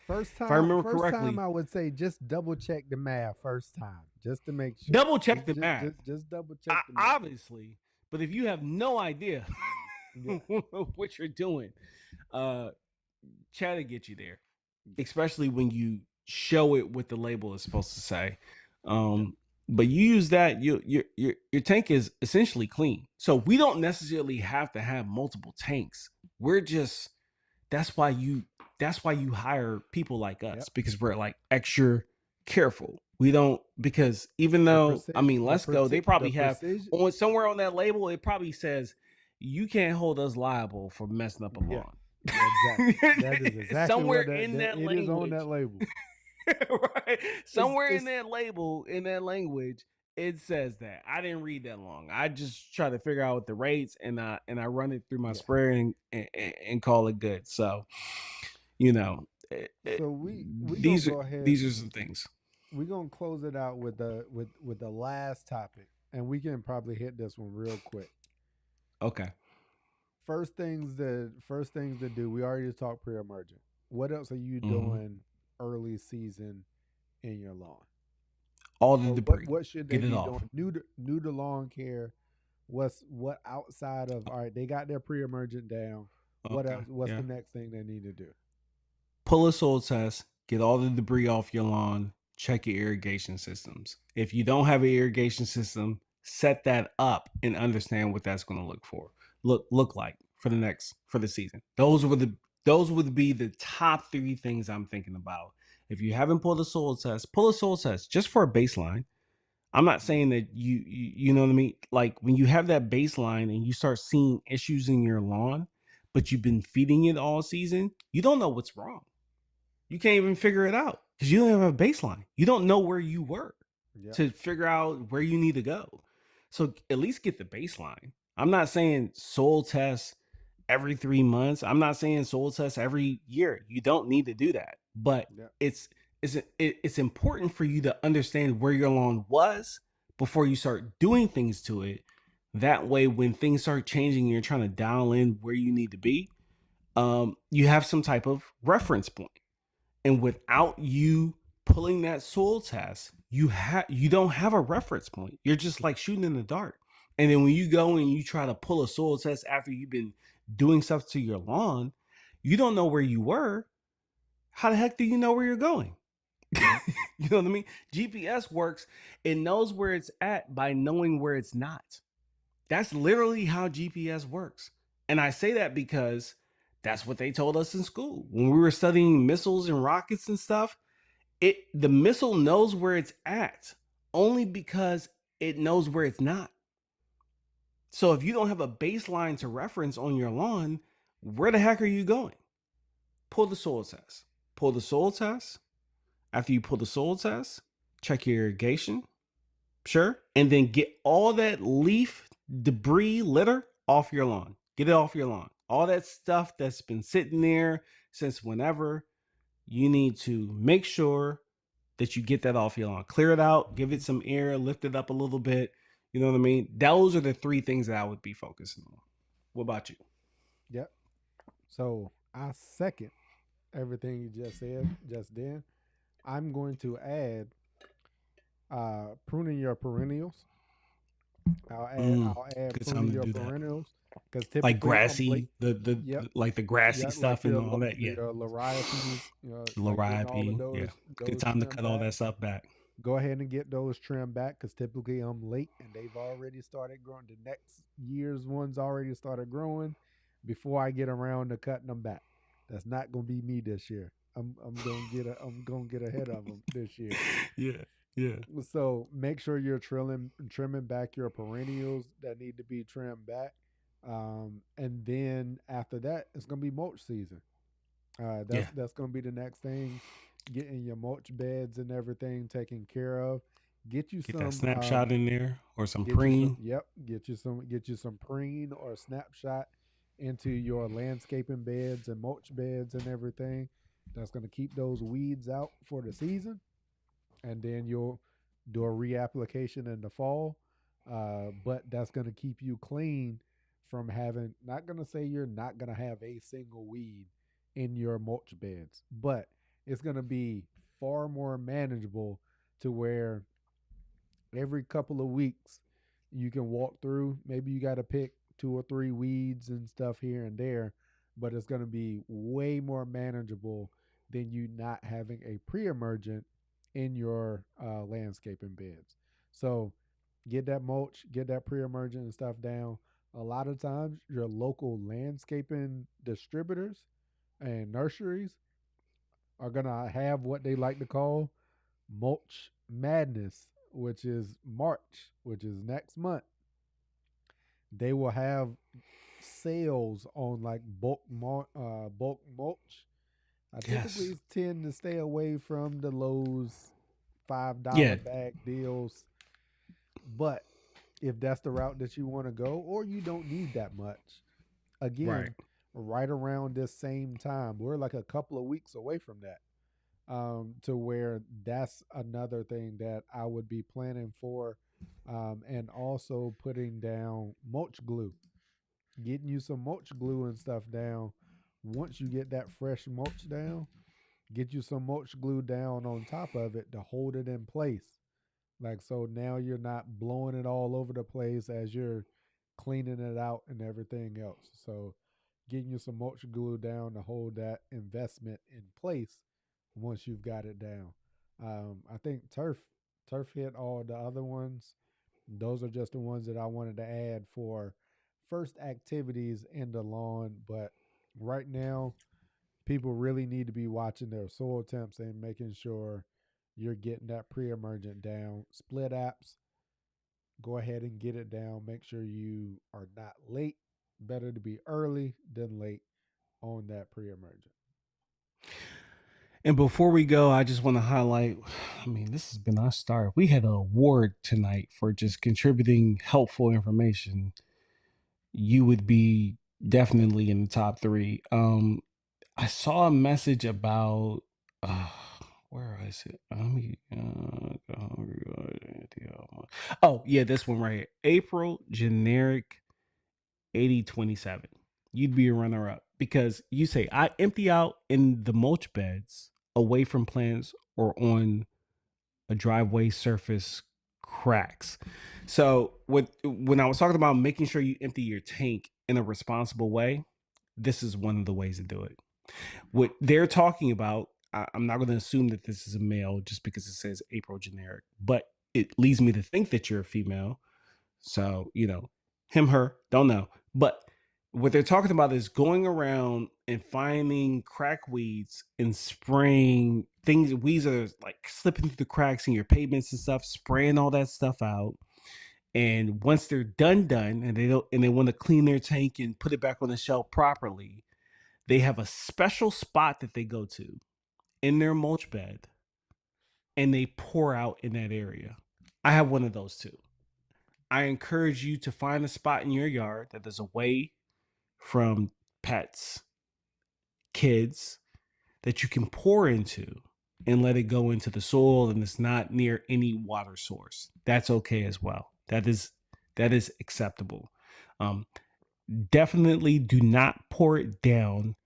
first time, if I remember correctly, I would say just double check the math first time, just to make sure. Double check the math. Just double check the math. Obviously, but if you have no idea what you're doing, Chat will get you there, especially when you show it what the label is supposed to say. But you use that, your tank is essentially clean. So we don't necessarily have to have multiple tanks. That's why you hire people like us, because we're like extra careful. We don't, because even though, let's go, they probably have somewhere on that label, it probably says you can't hold us liable for messing up a lawn. Exactly. That is exactly somewhere in that language. It is on that label. Right. Somewhere in that label, in that language, it says that. I didn't read that long. I just try to figure out the rates and I run it through my sprayer and call it good. So, so these are some things. We're gonna close it out with the last topic, and we can probably hit this one real quick. Okay. First things to do. We already talked pre-emergent. What else are you doing early season in your lawn? All the debris. What should they be doing? New to lawn care. What outside of, all right, they got their pre-emergent down. What else? What's the next thing they need to do? Pull a soil test. Get all the debris off your lawn. Check your irrigation systems. If you don't have an irrigation system, set that up and understand what that's going to look like for the season. Those would be the top 3 things I'm thinking about. If you haven't pulled a soil test, pull a soil test just for a baseline. I'm not saying that you know what I mean? Like, when you have that baseline and you start seeing issues in your lawn, but you've been feeding it all season, you don't know what's wrong. You can't even figure it out because you don't have a baseline. You don't know where you were to figure out where you need to go. So at least get the baseline. I'm not saying soil tests every 3 months. I'm not saying soil tests every year. You don't need to do that. But it's important for you to understand where your lawn was before you start doing things to it. That way, when things start changing and you're trying to dial in where you need to be, you have some type of reference point. And without you pulling that soil test, you don't have a reference point. You're just like shooting in the dark. And then when you go and you try to pull a soil test after you've been doing stuff to your lawn, you don't know where you were. How the heck do you know where you're going? You know what I mean? GPS works. It knows where it's at by knowing where it's not. That's literally how GPS works. And I say that because that's what they told us in school. When we were studying missiles and rockets and stuff, the missile knows where it's at only because it knows where it's not. So if you don't have a baseline to reference on your lawn, where the heck are you going? Pull the soil test. Pull the soil test. After you pull the soil test, check your irrigation. Sure. And then get all that leaf, debris, litter off your lawn. Get it off your lawn. All that stuff that's been sitting there since whenever, you need to make sure that you get that off your lawn. Clear it out, give it some air, lift it up a little bit. You know what I mean? Those are the 3 things that I would be focusing on. What about you? Yep. So I second everything you just said just then. I'm going to add pruning your perennials. I'll add Good time pruning to your do that. perennials because Like typically I'm late. grassy, the Yep. like the grassy Yep. stuff Like and all that. Yeah. your lariates, like getting all of Larabi. Yeah. Good those time to trimmed cut all back. that stuff back. Go ahead and get those trimmed back because typically I'm late and they've already started growing. The next year's ones already started growing before I get around to cutting them back. That's not gonna be me this year. I'm gonna get ahead of them this year. Yeah. Yeah. So make sure you're trimming back your perennials that need to be trimmed back. And then after that, it's gonna be mulch season. Yeah. That's gonna be the next thing. Getting your mulch beds and everything taken care of. Get you Get that some. snapshot in there or some Get you some. preen. Yep. Get you some preen or snapshot into your landscaping beds and mulch beds and everything. That's gonna keep those weeds out for the season, and then you'll do a reapplication in the fall. But that's going to keep you clean from having, not going to say you're not going to have a single weed in your mulch beds, but it's going to be far more manageable to where every couple of weeks you can walk through. Maybe you got to pick 2 or 3 weeds and stuff here and there, but it's going to be way more manageable than you not having a pre-emergent in your landscaping beds. So get that mulch, get that pre-emergent and stuff down. A lot of times, your local landscaping distributors and nurseries are gonna have what they like to call mulch madness, which is March, which is next month. They will have sales on like bulk mulch. I Yes. typically tend to stay away from the Lowe's $5 Yeah. bag deals, but if that's the route that you want to go, or you don't need that much, Right. again, right around this same time, we're like a couple of weeks away from that. To where that's another thing that I would be planning for, and also putting down mulch glue, getting you some mulch glue and stuff down. Once you get that fresh mulch down, get you some mulch glue down on top of it to hold it in place. Like, so now you're not blowing it all over the place as you're cleaning it out and everything else. So getting you some mulch glue down to hold that investment in place once you've got it down. I think turf hit all the other ones. Those are just the ones that I wanted to add for first activities in the lawn. But right now, people really need to be watching their soil temps and making sure you're getting that pre-emergent down. Split apps, go ahead and get it down. Make sure you are not late. Better to be early than late on that pre-emergent. And before we go, I just want to highlight, I mean, this has been our start. We had an award tonight for just contributing helpful information. You would be definitely in the top 3. I saw a message about where is it? Let me oh yeah, this one right here. April generic 8027. You'd be a runner up because you say I empty out in the mulch beds away from plants or on a driveway surface cracks. So when I was talking about making sure you empty your tank in a responsible way, this is one of the ways to do it. What they're talking about, I'm not going to assume that this is a male just because it says April generic, but it leads me to think that you're a female. So, you know, him, her, don't know. But what they're talking about is going around and finding crack weeds and spraying things. Weeds are like slipping through the cracks in your pavements and stuff, spraying all that stuff out. And once they're done, and they want to clean their tank and put it back on the shelf properly, they have a special spot that they go to in their mulch bed and they pour out in that area. I have one of those too. I encourage you to find a spot in your yard that is away from pets, kids, that you can pour into and let it go into the soil and it's not near any water source. That's okay as well. That is acceptable. Definitely do not pour it down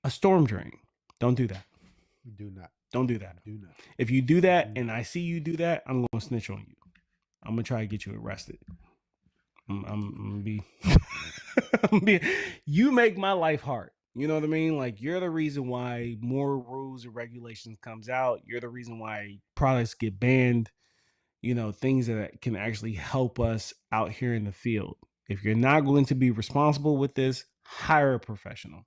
a storm drain. Don't do that. Don't do that. If you do that and I see you do that, I'm going to snitch on you. I'm going to try to get you arrested. I'm going to be you make my life hard. You know what I mean? Like, you're the reason why more rules and regulations comes out. You're the reason why products get banned. You know, things that can actually help us out here in the field. If you're not going to be responsible with this, hire a professional.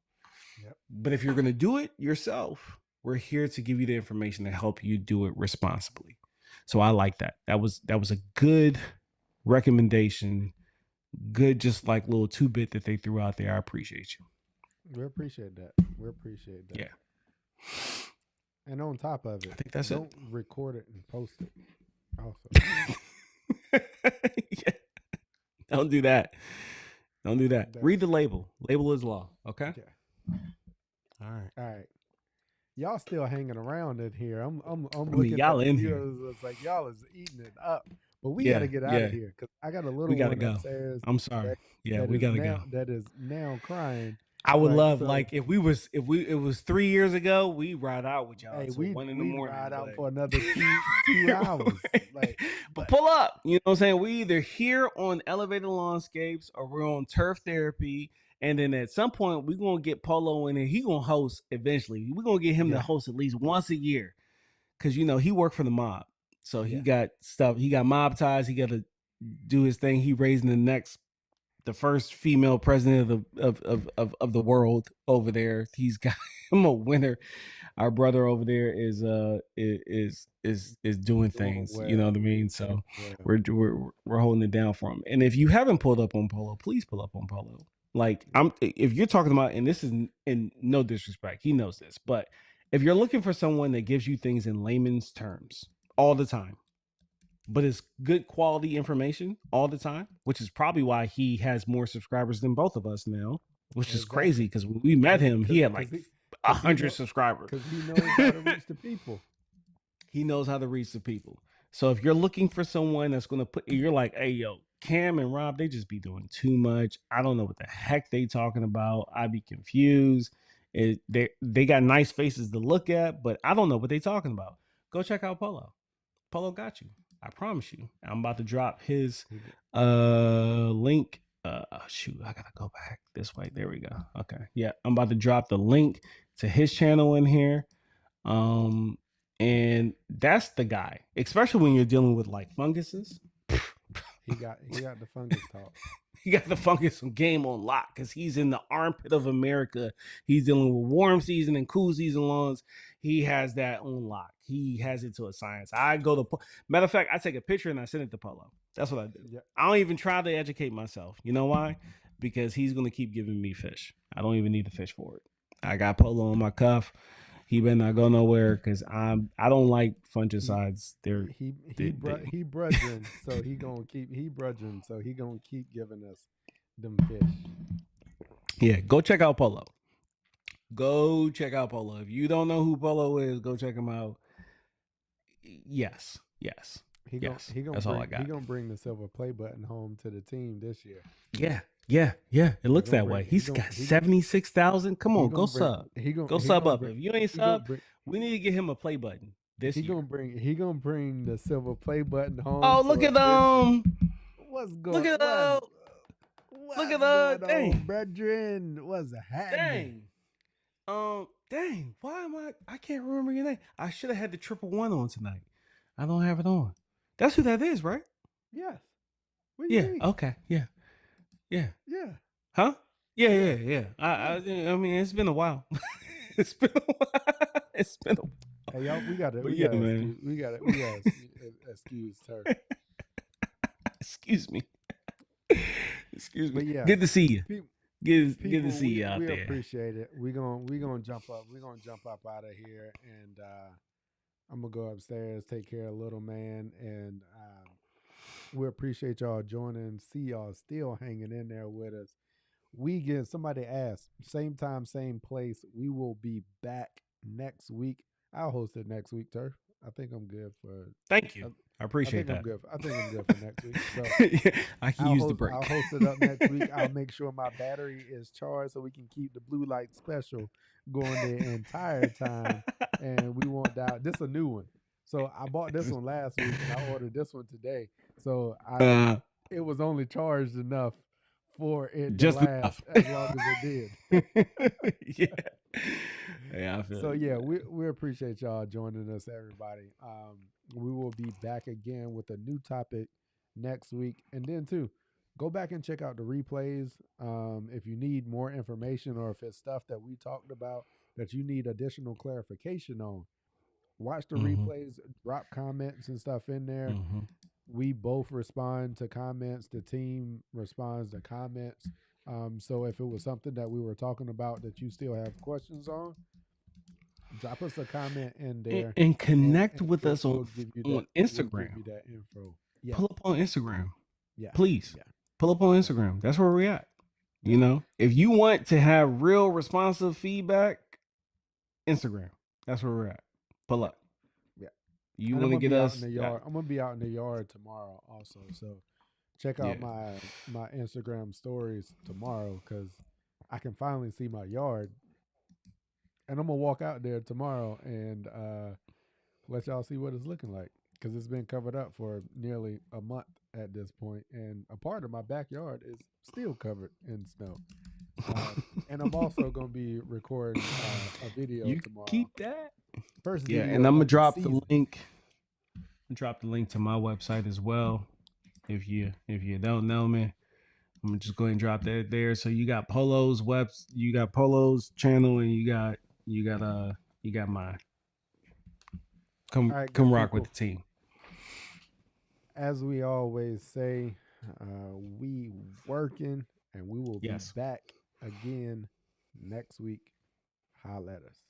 Yep. But if you're going to do it yourself, we're here to give you the information to help you do it responsibly. So I like that. That was a good recommendation. Good, just like little 2-bit that they threw out there. I appreciate you. We appreciate that. Yeah. And on top of it, I think that's don't record it and post it. Also, yeah. Don't do that. Read the label. Label is law. Okay. All right. Y'all still hanging around in here. I'm looking y'all at in here. It's like y'all is eating it up. But we got to get out of here because I got a little one upstairs. I'm sorry. We got to go. That is now crying. I would love, like, if it was 3 years ago, we ride out with y'all. Hey, we 1 in the morning. Ride out for another 2 hours. But pull up. You know what I'm saying? We either here on Elevated Lawnscapes or we're on Turf Therapy. And then at some point, we're going to get Polo in there. He's going to host eventually. We're going to get him to host at least once a year. Because, you know, he worked for the mob. So he got stuff. He got mob ties. He got to do his thing. He raising the first female president of the world over there. He's got him a winner. Our brother over there is doing things. Well. You know what I mean? So we're holding it down for him. And if you haven't pulled up on Polo, please pull up on Polo. Like, if you're talking about, and this is in no disrespect, he knows this, but if you're looking for someone that gives you things in layman's terms all the time, but it's good quality information all the time, which is probably why he has more subscribers than both of us now, which is crazy because when we met him, he had like 100 subscribers. Because he knows how to reach the people. He knows how to reach the people. So if you're looking for someone that's going to you're like, hey, yo, Cam and Rob, they just be doing too much. I don't know what the heck they talking about. I be confused. They got nice faces to look at, but I don't know what they talking about. Go check out Polo. Polo got you. I promise you. I'm about to drop his link. Shoot, I gotta go back this way. There we go. Okay. Yeah, I'm about to drop the link to his channel in here. And that's the guy, especially when you're dealing with like funguses. He got the fungus talk. He got the fungus game on lock because he's in the armpit of America. He's dealing with warm season and cool season lawns. He has that on lock. He has it to a science. Matter of fact, I take a picture and I send it to Polo. That's what I do. Yep. I don't even try to educate myself. You know why? Because he's going to keep giving me fish. I don't even need to fish for it. I got Polo on my cuff. He better not go nowhere because I don't like fungicides. He brudging, so he gonna keep giving us them fish. Yeah, go check out Polo. If you don't know who Polo is, go check him out. Yes. That's all I got. He gonna bring the silver play button home to the team this year. Yeah. It looks that way. He's got 76,000. Come on, go sub. Go sub up. If you ain't sub, we need to get him a play button this year. He gonna bring the silver play button home. Oh, look at them. What's going? Look at them. Look at going dang. on, brethren? What's happening? Dang. Why am I can't remember your name. I should have had the 111 on tonight. I don't have it on. That's who that is, right? Yes. What do you mean? Okay. Yeah. Yeah. Huh? Yeah. Yeah. I mean, it's been a while. It's been a while. It's been a while. Hey, y'all, we got man. we got excuse her. Excuse me. Excuse me. But yeah, Good to see you. Good people, to see you out we there. appreciate it. We gonna jump up. We're gonna jump up out of here, and I'm gonna go upstairs, take care of little man, and we appreciate y'all joining. See y'all still hanging in there with us. Somebody asked, same time, same place. We will be back next week. I'll host it next week, Turf. I think I'm good for. Thank you. I appreciate that. I think I'm good for next week. So I can use the break. I'll host it up next week. I'll make sure my battery is charged so we can keep the blue light special going the entire time, and we won't die. This is a new one. So I bought this one last week, and I ordered this one today. So it was only charged enough for it to last as long as it did. Yeah, I feel so yeah, we appreciate y'all joining us, everybody. We will be back again with a new topic next week, and then too, go back and check out the replays. If you need more information or if it's stuff that we talked about that you need additional clarification on, watch the replays, drop comments and stuff in there. We both respond to comments. The team responds to comments. So if it was something that we were talking about that you still have questions on, drop us a comment in there and connect with us on Instagram. We'll give you that info. Yeah. Pull up on Instagram. Yeah. Please. Yeah. Pull up on Instagram. That's where we're at. Yeah. You know, if you want to have real responsive feedback, Instagram. That's where we're at. Pull up. Yeah. You want to get us in the yard. I'm gonna be out in the yard tomorrow also. So check out my Instagram stories tomorrow because I can finally see my yard. And I'm gonna walk out there tomorrow and let y'all see what it's looking like because it's been covered up for nearly a month at this point, and a part of my backyard is still covered in snow. And I'm also gonna be recording a video tomorrow. Keep that first. Yeah, and I'm gonna drop the link. Drop the link to my website as well. If you don't know me, I'm gonna just go ahead and drop that there. So you got Polo's channel, and you got mine. Come rock with the team. As we always say, we working, and we will be back again next week. Holla at us.